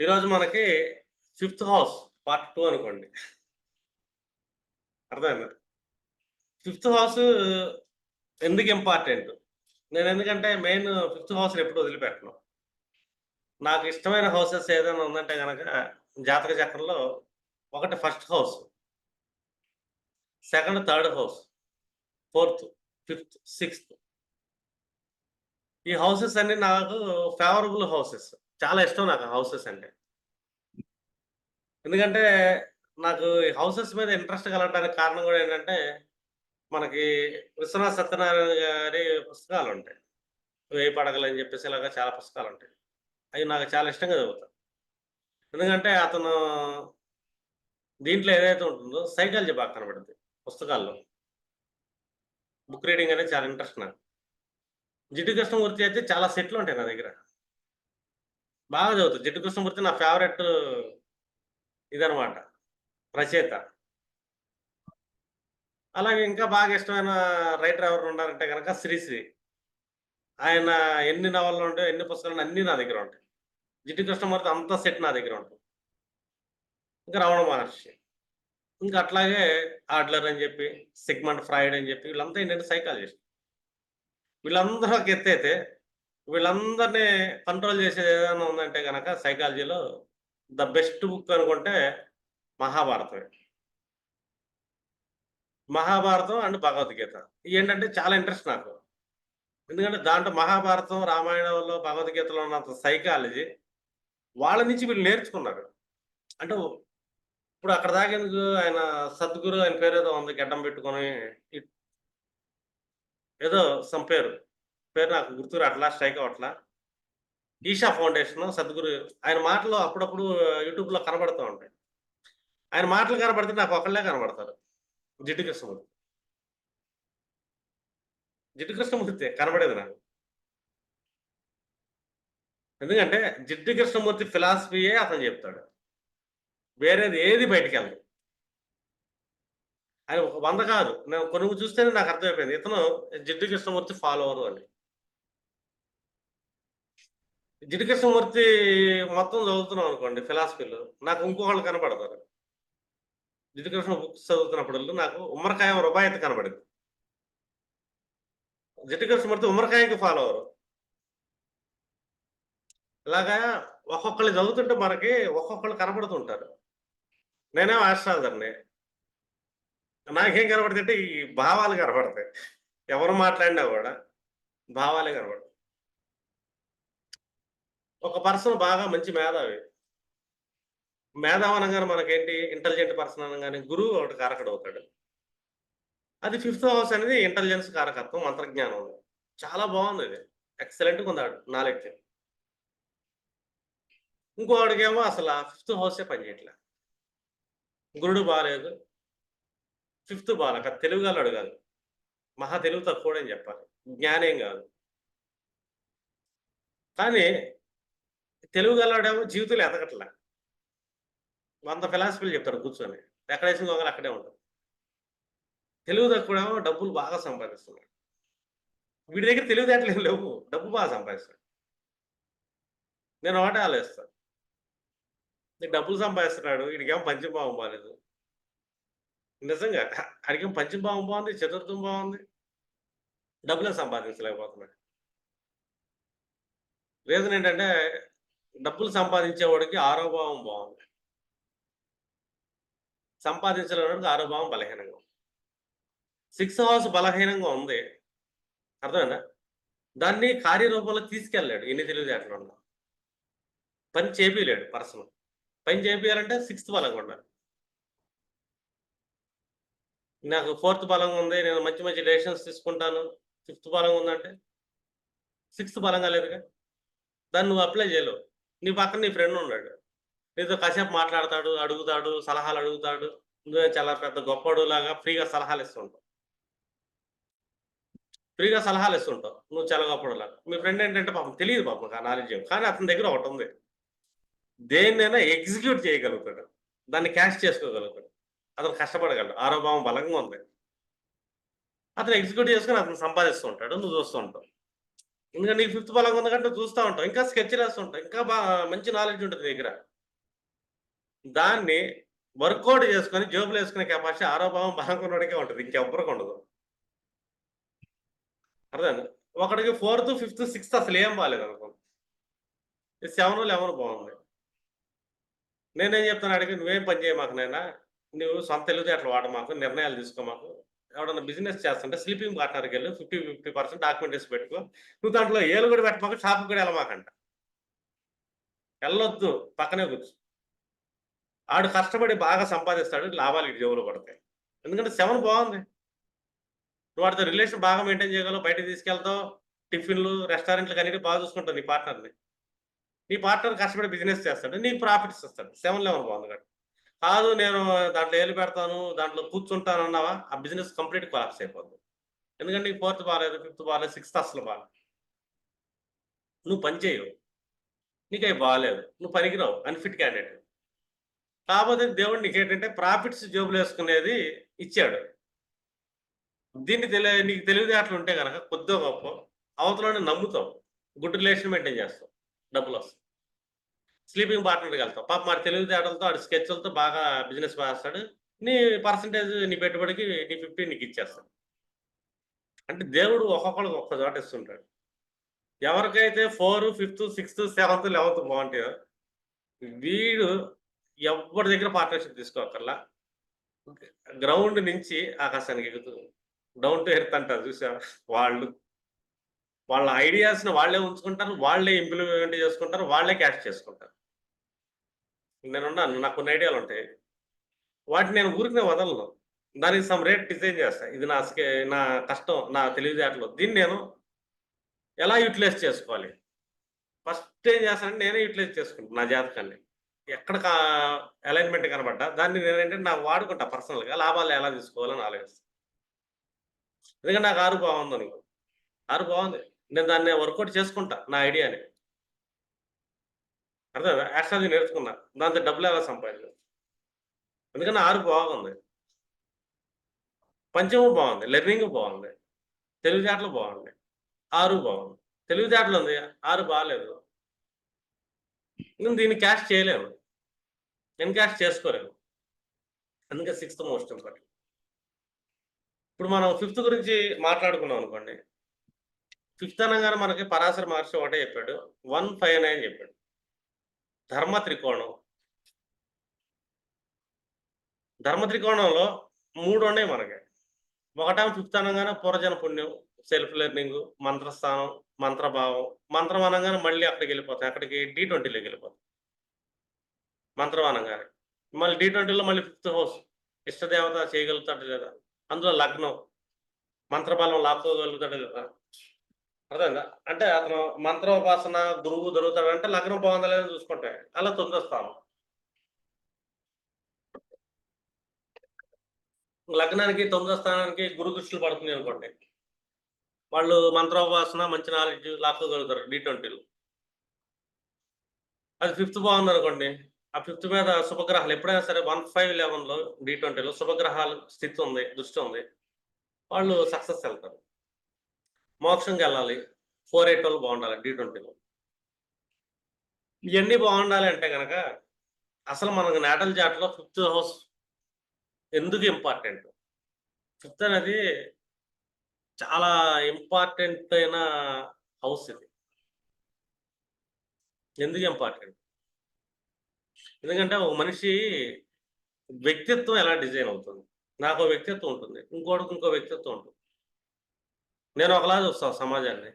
ఈరోజు మనకి fifth house part 2 అనుకోండి. అర్థమైందా? ఫిఫ్త్ హౌస్ ఎందుకు ఇంపార్టెంట్? నేనెందుకంటే మెయిన్ ఫిఫ్త్ హౌస్‌ని ఎప్పుడు వదిలిపెట్టను. నాకు ఇష్టమైన హౌసెస్ ఏదైనా ఉందంటే గనక జాతక చక్రంలో ఒకటి first house, second, third house, fourth, fifth, sixth ఈ హౌసెస్ అన్నీ నాకు ఫేవరబుల్ హౌసెస్. చాలా ఇష్టం నాకు ఆ హౌసెస్ అంటే. ఎందుకంటే నాకు ఈ హౌసెస్ మీద ఇంట్రెస్ట్ కలగడానికి కారణం గూడా ఏంటంటే మనకి విశ్వనాథ సత్యనారాయణ గారి పుస్తకాలుంటాయి. 'వేయి పడగలు' అని చెప్పేసి ఇలాగ చాలా పుస్తకాలుంటాయి. అయి నాకు చాలా ఇష్టంగా చదువుతా. ఎందుకంటే అతను దీంట్లో ఏదైతే ఉంటుందో సైకాలజీ బాగా కనపడుద్ది పుస్తకాల్లో. బుక్ రీడింగ్ అనేది చాలా ఇంట్రెస్ట్ నాకు. 'జిడ్డు కృష్ణమూర్తి' అయితే చాలా సెట్లుంటాయి నా దగ్గర. బాగా చదువుతా. 'జిడ్డు కృష్ణమూర్తి' నా ఫేవరెట్ ఇదనమాట రచయిత. అలాగే ఇంకా బాగా ఇష్టమైన రైటర్ ఎవరైనా ఉన్నారంటే గనక 'శ్రీశ్రీ'. ఆయన ఎన్ని నవలలుంటాయో, ఎన్ని పుస్తకాలున్నాయో అన్నీ నా దగ్గరుంటాయి. 'జిడ్డు కృష్ణమూర్తి' అంతా సెట్ నా దగ్గరుంటది. ఇంకా 'రమణ మహర్షి.' ఇంకా అట్లాగే 'ఆడ్లర్' అని చెప్పి, 'సిగ్మండ్ ఫ్రాయిడ్' అని చెప్పి వీళ్ళంతా ఏంటంటే సైకాలజిస్ట్. వీళ్ళందరూ ఒక ఎత్తైతే, వీళ్ళందరిని కంట్రోల్ చేసేది ఏదైనా ఉందంటే గనక సైకాలజీలో ద బెస్ట్ బుక్ అనుకుంటే 'మహాభారతమే.' 'మహాభారతం' అండ్ 'భగవద్గీత' ఇయేంటంటే చాలా ఇంట్రెస్ట్ నాకు. ఎందుకంటే దాంట్లో 'మహాభారతం', 'రామాయణంలో', 'భగవద్గీతలో' ఉన్నంత సైకాలజీ వాళ్ళ నుంచి వీళ్ళు నేర్చుకున్నారు. అంటే ఇప్పుడు అక్కడ దాకెందుకు ఆయన సద్గురు ఆయన పేరేదో ఉంది గడ్డం పెట్టుకొని ఇ ఏదో సమ్ పేరు. పేరు నాకు గుర్తుకు రాట్లా, స్ట్రైక్ అవ్వట్లా. ఈషా ఫౌండేషను, సద్గురు ఆయన మాటలు అప్పుడప్పుడు యూట్యూబ్‌లో కనబడుతూ ఉంటాయి. ఆయన మాటలు కనపడితే నాకు ఒకళ్ళే కనపడతారు. జిడ్డు కృష్ణమూర్తి. జిడ్డు కృష్ణమూర్తే కనపడేది నాకు. ఎందుకంటే జిడ్డు కృష్ణమూర్తి ఫిలాసఫీయే అతను చెప్తాడు. వేరేది ఏది బయటికెళ్ళదు. ఆయన ఒక 100 కాదు. నేను కొన్ని చూస్తేనే నాకు అర్థమైపోయింది. ఇతను జిడ్డు కృష్ణమూర్తి ఫాలోవరు అని. జిడ్డు కృష్ణమూర్తి మొత్తం చదువుతున్నాం అనుకోండి ఫిలాసఫీలో. నాకు ఇంకొకళ్ళు కనపడతారు. జిడ్డు కృష్ణ బుక్స్ చదువుతున్నప్పుడల్లా నాకు ఉమ్మరకాయ రుబాయిత్ కనపడింది. జిడ్డు కృష్ణమూర్తి ఉమ్మరకాయకి ఫాలోవరు. ఇలాగా ఒక్కొక్కళ్ళు చదువుతుంటే మనకి ఒక్కొక్కళ్ళు కనపడుతుంటారు. నేనేమో ఆస్ట్రాలజర్‌ని. నాకేం కనపడతాయంటే ఈ భావాలు కనపడతాయి. ఎవరు మాట్లాడినా గూడా భావాలే కనపడతాయి. ఒక పర్సన్ బాగా మంచి మేధావి. మేధావి అనంగానే మనకేంటి ఇంటెలిజెంట్ పర్సన్ అనంగానే గురువు ఒకటి కారకుడవుతాడు. అది ఫిఫ్త్ హౌస్ అనేది ఇంటెలిజెన్స్ కారకత్వం, మంత్రజ్ఞానం. చాలా బావుందది. ఎక్సలెంట్‌గా ఉంది నాలెడ్జ్. ఇంకోడికేమో అసల ఫిఫ్త్ హౌసే పనిచేయట్ల. గురుడు బాలేదు. ఫిఫ్త్ బాల తెలివిగల్లోడు కాదు. మహా తెలివి తక్కువోడని చెప్పాలి. జ్ఞానేం గాదు. కానీ తెలివిగల్లోడేమో జీవితంలో ఎదగట్ల. 100 ఫిలాసఫీలు చెప్తాడు కూర్చొని. ఎక్కడేసిన గొంగలి అక్కడే ఉంటది. తెలివి తక్కువడేమో డబ్బులు బాగా సంపాదిస్తున్నాడు. వీడి దగ్గర తెలివితేటలేం లేవు. డబ్బు బాగా సంపాదిస్తాడు. నేను ఒకటే ఆలోచిస్తా. ఈడు డబ్బులు సంపాదిస్తున్నాడు. ఈడికేమో పంచమ భావం బాలేదు. నిజంగా. ఆడికేమో పంచమ భావం బావుంది. చతుర్థం బావుంది. డబ్బులే సంపాదించలేకపోతున్నాడు. రీజన్ ఏంటంటే డబ్బులు సంపాదించేవాడికి ఆరో భావం బావుంది. సంపాదించలేనోడికి ఆరో భావం బలహీనంగా ఉంది. సిక్స్త్ హౌస్ బలహీనంగా ఉంది. అర్థమైందా? దాన్ని కార్యరూపంలో తీసుకెళ్ళలేడు ఎన్ని తెలివితేటలున్నా. పని చేపియలేడు పర్సన్. పని చేపియాలంటే సిక్స్త్ బలంగా ఉండాలి. నాకు ఫోర్త్ బలంగా ఉంది. నేను మంచి మంచి డెసిషన్స్ తీసుకుంటాను. ఫిఫ్త్ బలంగా ఉందంటే, సిక్స్త్ బలంగా లేదుగా. దాన్ని నువ్వు అప్లై చేయలేవు. నీ పక్కన నీ ఫ్రెండ్ ఉన్నాడు. నీతో కాసేపు మాట్లాడతాడు, అడుగుతాడు, సలహాలు అడుగుతాడు. నువ్వే చాలా పెద్ద గొప్పోడులాగా ఫ్రీగా సలహాలు ఇస్తూ ఉంటావు. ఫ్రీగా సలహాలు ఇస్తుంటావు. నువ్వు చాలా గొప్పోడిలాగా. మీ ఫ్రెండ్ ఏంటంటే పాపం తెలీదు పాపం ఆ నాలెడ్జ్. కానీ అతని దగ్గర ఒకటుంది. దేన్నైనా ఎగ్జిక్యూట్ చేయగలుగుతాడు. దాన్ని క్యాష్ చేసుకోగలుగుతాడు. అతను కష్టపడగలడు. ఆరో భావం బలంగా ఉంది. అతను ఎగ్జిక్యూట్ చేసుకొని అతను సంపాదిస్తూ ఉంటాడు. నువ్వు చూస్తూ ఉంటావు. ఎందుకంటే నీకు ఫిఫ్త్ బలంగా ఉంది కాబట్టి నువ్వు చూస్తా ఉంటావు. ఇంకా స్కెచ్‌లేస్తుంటావు. ఇంకా మంచి నాలెడ్జ్ ఉంటది నీ దగ్గర. దాన్ని వర్కౌట్ చేసుకొని జేబులో వేసుకునే కెపాసిటీ ఆరో భావం బలంకున్నోడికే ఉంటది. ఇంకెవ్వరికి ఉండదు. అర్థమైందా? ఒకడికి ఫోర్త్, ఫిఫ్త్, సిక్స్త్ అసలేం బాలేదనుకో. ఈ 7, 11 బావుంది. నేనేం చెప్తాను ఆడికి, "నువ్వేం పని చేయమాకు నాయనా. నువ్వు సొంత తెలివితేటలు వాడమాకు. నిర్ణయాలు తీసుకోమాకు. ఎవడన్నా బిజినెస్ చేస్తుంటే స్లీపింగ్ పార్ట్నర్‌కెళ్ళు. 50% డాక్యుమెంట్ ఏసి పెట్టుకో. నువ్వు దాంట్లో ఏలు కూడా పెట్టమాకు. షాప్‌కి కూడా ఎళ్ళమాకంట. ఎళ్ళొద్దు. పక్కనే కూర్చో. ఆడు కష్టపడి బాగా సంపాదిస్తాడు. లాభాలు ఈడి జేబులో పడతాయి. ఎందుకంటే 7 బావుంది. నువ్వు వాడితో రిలేషన్ బాగా మెయింటైన్ చేయగలవు. బయటకి తీసుకెళ్తావు. టిఫిన్‌లు, రెస్టారెంట్‌లకి అన్నిటికి బాగా చూసుకుంటావు నీ పార్ట్నర్‌ని. నీ పార్ట్నర్ కష్టపడి బిజినెస్ చేస్తాడు. నీకు ప్రాఫిట్స్ ఇస్తాడు. 7, 11 బావుంది కాబట్టి. కాదు నేను దాంట్లో ఏలు పెడతాను, దాంట్లో కూర్చుంటానన్నావా, ఆ బిజినెస్ కంప్లీట్ కొలాప్స్ అయిపోద్ది. ఎందుకంటే నీకు ఫోర్త్ బాలేదు, ఫిఫ్త్ బాలేదు, సిక్స్త్ అస్సలు బాలేదు. నువ్వు పని చేయవు. నీకయి బాలేదు. నువ్వు పనికిరావు. Unfit candidate. కాపోతే దేవుడు నీకేంటంటే ప్రాఫిట్స్ జేబులో యేసుకునేది ఇచ్చాడు. దీన్ని నీకు తెలివితేటలుంటే గనక కొద్దో గొప్పో అవతలోడిని నమ్ముతావు. గుడ్ రిలేషన్ మెయింటైన్ చేస్తావు. డబ్బులొస్తాయి. స్లీపింగ్ పార్ట్నర్‌కెళ్తావు. పాపం ఆడి తెలివితేటలతో, ఆడి స్కెచ్‌లతో బాగా బిజినెస్ చేస్తాడు. నీ పర్సెంటేజ్ నీ పెట్టుబడికి నీ 50 నీకిచ్చేస్తాడు. అంటే దేవుడు ఒక్కొక్కళ్ళకి ఒక్కో చోట ఇస్తుంటాడు. ఎవరికైతే 4, 5, 6, 7, 11 బావుంటాయో వీడు ఎవ్వడి దగ్గర పార్ట్నర్‌షిప్ తీసుకోక్కర్లా. గ్రౌండ్ నుంచి ఆకాశానికి ఎగుతూ డౌన్ టు ఎర్త్ అంటారు చూసావా? వాళ్ళు. వాళ్ళ ఐడియాస్‌ని వాళ్ళే ఉంచుకుంటారు. వాళ్ళే ఇంప్లిమెంట్ చేసుకుంటారు. వాళ్ళే క్యాష్ చేసుకుంటారు. నేనున్నాను. నాకు కొన్ని ఐడియాలుంటాయి. వాటిని నేను ఊరికనే వదలను. దానికి సమ్ రేట్ డిజైన్ చేస్తా. ఇది నా కష్టం, నా తెలివితేటలు. దీన్ని నేను ఎలా యుటిలైజ్ చేసుకోవాలి? ఫస్ట్ ఏం చేస్తానంటే నేనే యుటిలైజ్ చేసుకుంటా నా జాతకాన్ని. ఎక్కడ అలైన్‌మెంట్ కనపడ్డా దాన్ని నేనేంటంటే నాకు వాడుకుంటా పర్సనల్‌గా. లాభాలు ఎలా తీసుకోవాలని ఆలోచిస్తా. ఎందుకంటే నాకు 6 బావుందనుకో. 6 బావుంది. నేను దాన్ని వర్కౌట్ చేసుకుంటా నా ఐడియాని. అర్థమైందా? యాస్ట్రాలజీ నేర్చుకున్నా. దాంతో డబ్బులెలా సంపాదించాలి. ఎందుకని 6 బాగుంది. పంచమం బావుంది. లెర్నింగ్ బావుంది. తెలివితేటలు బావున్నాయి. 6 బావుంది. తెలివితేటలుంది. 6 బాలేదు. నేను దీన్ని క్యాష్ చేయలేను. ఎన్‌కాష్ చేసుకోలేను. అందుకే సిక్స్త్ మోస్ట్ ఇంపార్టెంట్. ఇప్పుడు మనం ఫిఫ్త్ గురించి మాట్లాడుకున్నాం అనుకోండి. ఫిఫ్త్ అనంగానే మనకి పరాశర మహర్షి ఒకటే చెప్పాడు. 159 చెప్పాడు. ధర్మ త్రికోణం. ధర్మ త్రికోణంలో 3 ఉన్నాయి మనకి. ఒకటేమో ఫిఫ్త్ అనంగానే పూర్వజన పుణ్యం, సెల్ఫ్ లెర్నింగు, మంత్రస్థానం, మంత్రభావం. మంత్రం అనంగానే మళ్ళీ అక్కడికెళ్ళిపోతాం. ఎక్కడికి డి20లోకెళ్ళిపోతాం. మంత్రం అనంగానే. మళ్ళీ డి20లో మళ్ళీ ఫిఫ్త్ హౌస్. ఇష్టదేవత చేయగలుగుతాడు లేదా? అందులో లగ్నం. మంత్రబలం లాక్కోగలుగుతాడు లేదా? అర్థమైందా? అంటే అతను మంత్రోపాసన, గురువు దొరుకుతాడంటే లగ్నం బాగుందా లేదా చూసుకుంటే. అలా 9థ్ స్థానం. లగ్నానికి 9థ్ స్థానానికి గురు దృష్టిలు పడుతున్నాయనుకోండి. వాళ్ళు మంత్రోపాసన, మంచి నాలెడ్జ్ లాక్కోగలుగుతారు డి20లో. అది ఫిఫ్త్ బావుందనుకోండి. ఆ ఫిఫ్త్ మీద శుభగ్రహాలు ఎప్పుడైనా సరే 1511లో డి20లో శుభగ్రహాలు స్థితి ఉంది, దృష్టి ఉంది. వాళ్ళు సక్సెస్ ఎళ్తారు. మోక్షంకెళ్ళాలి. 482 బావుండాలి డి20లో. ఇయన్నీ బావుండాలి అంటే గనక అసలు మనకు నాటల్ చార్ట్‌లో ఫిఫ్త్ హౌస్ ఎందుకు ఇంపార్టెంట్? ఫిఫ్త్ అనేది చాలా ఇంపార్టెంట్ అయిన హౌస్ ఇది. ఎందుకు ఇంపార్టెంట్? ఎందుకంటే ఒక మనిషి వ్యక్తిత్వం ఎలా డిజైన్ అవుతుంది. నాకో వ్యక్తిత్వం ఉంటుంది. ఇంకోడికి ఇంకో వ్యక్తిత్వం ఉంటుంది. నేను ఒకలా చూస్తా సమాజాన్ని.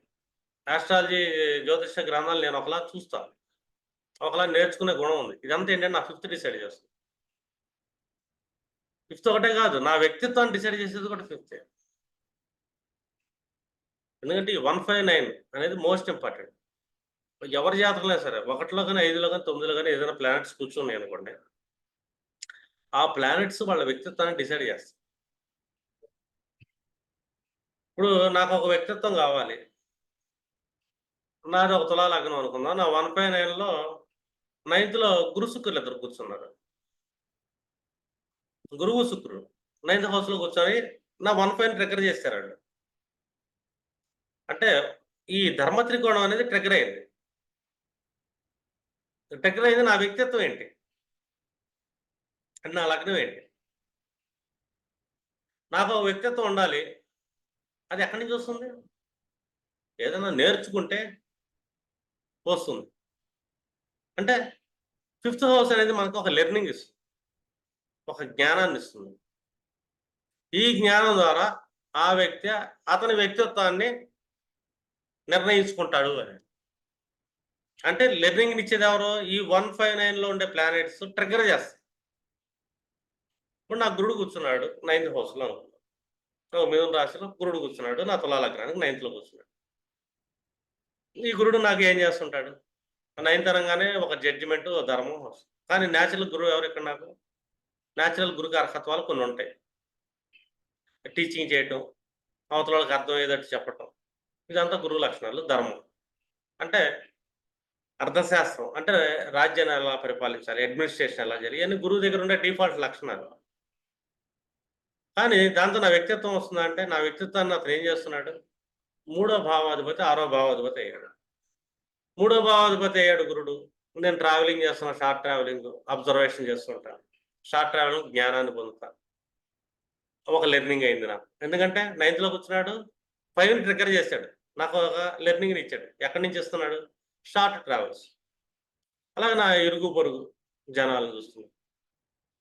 ఆస్ట్రాలజీ, జ్యోతిష గ్రంథాలు నేను ఒకలా చూస్తా. ఒకలా నేర్చుకునే గుణం ఉంది. ఇదంతా ఏంటంటే నా ఫిఫ్త్ డిసైడ్ చేస్తుంది. ఫిఫ్త్ ఒకటే కాదు. నా వ్యక్తిత్వాన్ని డిసైడ్ చేసేది కూడా ఫిఫ్తే. ఎందుకంటే ఈ 159 అనేది మోస్ట్ ఇంపార్టెంట్. ఎవరి జాతకంలో సరే 1లో గాని, 5లో గాని, 9లో గాని ఏదైనా ప్లానెట్స్ కూర్చున్నాయనుకోండి. ఆ ప్లానెట్స్ వాళ్ళ వ్యక్తిత్వాన్ని డిసైడ్ చేస్తాయి. ఇప్పుడు నాకొక వ్యక్తిత్వం కావాలి. నాది ఒక తులా లగ్నం అనుకుందాం. నా 159లో నైన్త్‌లో గురు, శుక్రులిద్దరు కూర్చున్నారు. గురువు, శుక్రుడు. నైన్త్ హౌస్‌లో కూర్చొని నా 1 ట్రిగ్గర్ చేసారాళ్ళు. అంటే ఈ ధర్మ త్రికోణం అనేది ట్రిగ్గర్ అయింది. ట్రిగ్గర్ అయింది నా వ్యక్తిత్వం ఏంటి? అంటే నా లగ్నం ఏంటి? నాకు ఒక వ్యక్తిత్వం ఉండాలి. అది ఎక్కడి నుంచి వస్తుంది? ఏదైనా నేర్చుకుంటే వస్తుంది. అంటే ఫిఫ్త్ హౌస్ అనేది మనకు ఒక లెర్నింగ్ ఇస్తుంది. ఒక జ్ఞానాన్నిస్తుంది. ఈ జ్ఞానం ద్వారా ఆ వ్యక్తి అతని వ్యక్తిత్వాన్ని నిర్ణయించుకుంటాడు అని. అంటే లెర్నింగ్‌నిచ్చేదెవరు? ఈ 159లో ఉండే ప్లానెట్స్ ట్రిగ్గర్ చేస్తాయి. ఇప్పుడు నా గురుడు కూర్చున్నాడు నైన్త్ హౌస్‌లో అనుకుందాం. మిథున రాశిలో గురుడు కూర్చున్నాడు. నా తులా లగ్నానికి నైన్త్‌లో కూర్చున్నాడు. ఈ గురుడు నాకు ఏం చేస్తుంటాడు? నైన్త్ అనంగానే ఒక జడ్జిమెంటు, ధర్మం వస్తుంది. కానీ నేచురల్ గురువు ఎవరు ఇక్కడ నాకు? నేచురల్ గురువుకి అర్హత్వాలు కొన్ని ఉంటాయి. టీచింగ్ చేయటం, అవతల వాళ్ళకి అర్థమయ్యేటట్టు చెప్పటం. ఇదంతా గురువు లక్షణాలు, ధర్మం. అంటే అర్థశాస్త్రం. అంటే రాజ్యాన్ని ఎలా పరిపాలించాలి, అడ్మినిస్ట్రేషన్ ఎలా చేయాలి, ఇయన్నీ గురువు దగ్గర ఉండే డిఫాల్ట్ లక్షణాలు. కానీ దాంతో నా వ్యక్తిత్వం వస్తుందా అంటే, నా వ్యక్తిత్వాన్ని అతను ఏం చేస్తున్నాడు? మూడో భావాధిపతి, ఆరో భావాధిపతి అయ్యాడు. మూడో భావాధిపతి అయ్యాడు గురుడు. నేను ట్రావెలింగ్ చేస్తున్నా, షార్ట్ ట్రావెలింగ్, అబ్జర్వేషన్ చేస్తుంటాను. షార్ట్ ట్రావెలింగ్ జ్ఞానాన్ని పొందుతాను. ఒక లెర్నింగ్ అయింది నాకు. ఎందుకంటే నైన్త్‌లో కూర్చున్నాడు, 5ని ట్రిగ్గర్ చేశాడు. నాకు ఒక లెర్నింగ్‌ని ఇచ్చాడు. ఎక్కడి నుంచి ఇస్తున్నాడు? Short travels. అలాగే నా ఇరుగు పొరుగు జనాలను చూస్తున్నాను.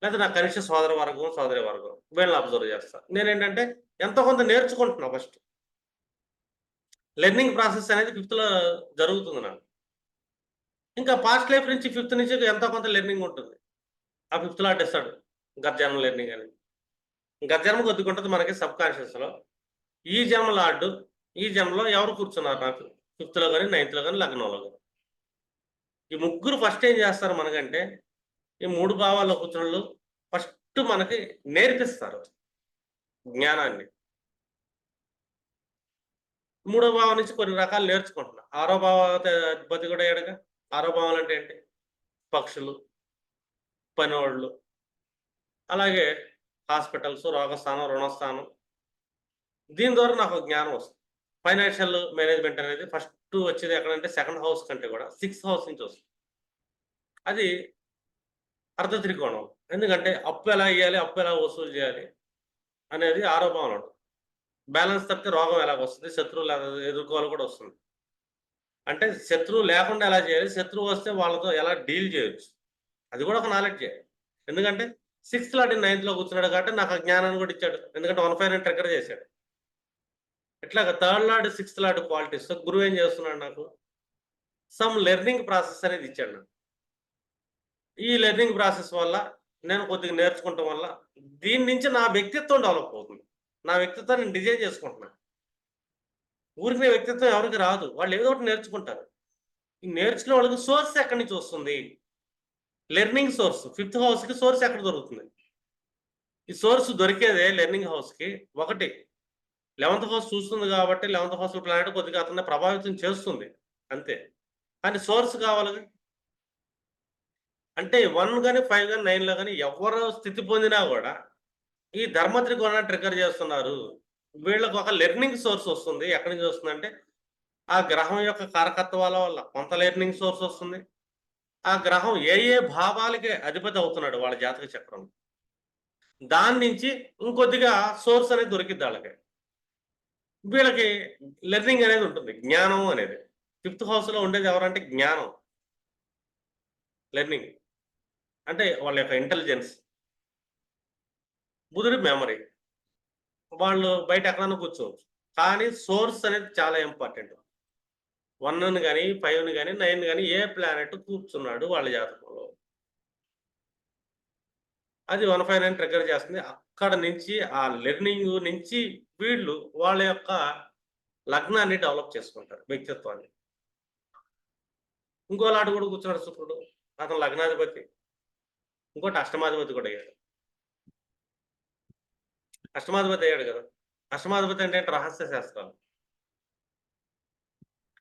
లేదా నా కనిష్ట సోదర వర్గం, సోదరి వర్గం వీళ్ళని అబ్జర్వ్ చేస్తా. నేనేంటంటే ఎంతో కొంత నేర్చుకుంటున్నా ఫస్ట్. లెర్నింగ్ ప్రాసెస్ అనేది ఫిఫ్త్‌లో జరుగుతుంది నాకు. ఇంకా పాస్ట్ లైఫ్ నుంచి ఫిఫ్త్ నుంచి ఎంతో కొంత లెర్నింగ్ ఉంటుంది. ఆ ఫిఫ్త్ లాట్ ఇస్తాడు. గత జన్మ లెర్నింగ్ అని. గత జన్మ కొద్దిగా ఉంటది మనకి సబ్‌కాన్షియస్‌లో. ఈ జన్మ లార్డ్, ఈ జన్మలో ఎవరు కూర్చున్నారు నాకు? ఫిఫ్త్‌లో గాని, నైన్త్‌లో గాని, లగ్నంలో గాని. ఈ ముగ్గురు ఫస్ట్ ఏం చేస్తారు మనకంటే, ఈ 3 భావాల్లో కూర్చున్నోళ్ళు ఫస్ట్ మనకి నేర్పిస్తారు జ్ఞానాన్ని. మూడో భావం నుంచి కొన్ని రకాలు నేర్చుకుంటున్నా. ఆరో అధిపతి కూడా అయ్యాడుగా. ఆరో భావాలు అంటే ఏంటి? పక్షులు, పనోళ్ళు, అలాగే హాస్పిటల్స్, రోగస్థానం, రుణస్థానం. దీని ద్వారా నాకు జ్ఞానం వస్తుంది. ఫైనాన్షియల్ మేనేజ్‌మెంట్ అనేది ఫస్ట్ వచ్చేది ఎక్కడంటే సెకండ్ హౌస్ కంటే కూడా సిక్స్త్ హౌస్ నుంచి వస్తుంది. అది అర్ధ త్రికోణం. ఎందుకంటే అప్పు ఎలా ఇయ్యాలి? అప్పు ఎలా వసూలు చేయాలి? అనేది ఆరో భావంలో ఉంటుంది. బ్యాలెన్స్ తప్పితే రోగం ఎలాగొస్తుంది? శత్రువులు ఎలా ఎదుర్కోవాలో కూడా వస్తుంది. అంటే శత్రువు లేకుండా ఎలా చేయాలి? శత్రువు వస్తే వాళ్ళతో ఎలా డీల్ చేయొచ్చు? అది కూడా ఒక నాలెడ్జే. ఎందుకంటే సిక్స్త్ లార్డ్ నైన్త్‌లో కూర్చున్నాడు కాబట్టి నాకు ఆ జ్ఞానాన్ని కూడా ఇచ్చాడు. ఎందుకంటే 159 ట్రిగ్గర్ చేశాడు. ఇట్లాగా థర్డ్ లార్డ్, సిక్స్త్ లార్డ్ క్వాలిటీస్‌తో గురువు ఏం చేస్తున్నాడు నాకు? సమ్ లెర్నింగ్ ప్రాసెస్ అనేది ఇచ్చాడు నాకు. ఈ లెర్నింగ్ ప్రాసెస్ వల్ల నేను కొద్దిగా నేర్చుకోవటం వల్ల దీని నుంచి నా వ్యక్తిత్వం డెవలప్ అవుతుంది. నా వ్యక్తిత్వాన్ని నేను డిజైన్ చేసుకుంటున్నా. ఊరికనే వ్యక్తిత్వం ఎవరికీ రాదు. వాళ్ళు ఏదో ఒకటి నేర్చుకుంటారు. ఈ నేర్చుకునే వాళ్ళకి సోర్స్ ఎక్కడి నుంచి వస్తుంది? Learning source. ఫిఫ్త్ హౌస్‌కి సోర్స్ ఎక్కడ దొరుకుతుంది? ఈ సోర్స్ దొరికేదే లెర్నింగ్ హౌస్‌కి ఒకటి 11థ్ హౌస్ చూస్తుంది కాబట్టి 11థ్ హౌస్‌లో ప్లానెట్ కొద్దిగా అతన్ని ప్రభావితం చేస్తుంది. అంతే. కానీ సోర్స్ కావాలిగా. అంటే 1 గాని, 5 గాని, 9లో గాని ఎవ్వరు స్థితి పొందినా గూడా ఈ ధర్మ త్రికోణాన్ని ట్రిగ్గర్ చేస్తున్నారు. వీళ్ళకి ఒక లెర్నింగ్ సోర్స్ వస్తుంది. ఎక్కడి నుంచి వస్తుందంటే, ఆ గ్రహం యొక్క కారకత్వాల వల్ల కొంత లెర్నింగ్ సోర్స్ వస్తుంది. ఆ గ్రహం ఏ ఏ భావాలకి అధిపతి అవుతున్నాడు వాళ్ళ జాతక చక్రం. దాని నుంచి ఇంకొద్దిగా సోర్స్ అనేది దొరికిద్ది ఆళ్ళకి. వీళ్ళకి లెర్నింగ్ అనేది ఉంటుంది. జ్ఞానం అనేది. ఫిఫ్త్ హౌస్‌లో ఉండేది ఎవరంటే జ్ఞానం. లెర్నింగ్. అంటే వాళ్ళ యొక్క ఇంటెలిజెన్స్. బుధుడు మెమరీ. వాళ్ళు బయట ఎక్కడైనా కూర్చోవచ్చు. కానీ సోర్స్ అనేది చాలా ఇంపార్టెంట్. 1ని గాని, 5ని గాని, 9ని గాని ఏ ప్లానెట్ కూర్చున్నాడు వాళ్ళ జాతకంలో. అది 159 ట్రిగ్గర్ చేస్తుంది. అక్కడ నుంచి ఆ లెర్నింగ్ నుంచి వీళ్ళు వాళ్ళ యొక్క లగ్నాన్ని డెవలప్ చేసుకుంటారు. వ్యక్తిత్వాన్ని. ఇంకోలాట కూడా కూర్చున్నాడు శుక్రుడు. అతను లగ్నాధిపతి. ఇంకోటి అష్టమాధిపతి కూడా అయ్యాడు. అష్టమాధిపతి అయ్యాడు కదా! అష్టమాధిపతి అంటే ఏంటి? రహస్య శాస్త్రాలు.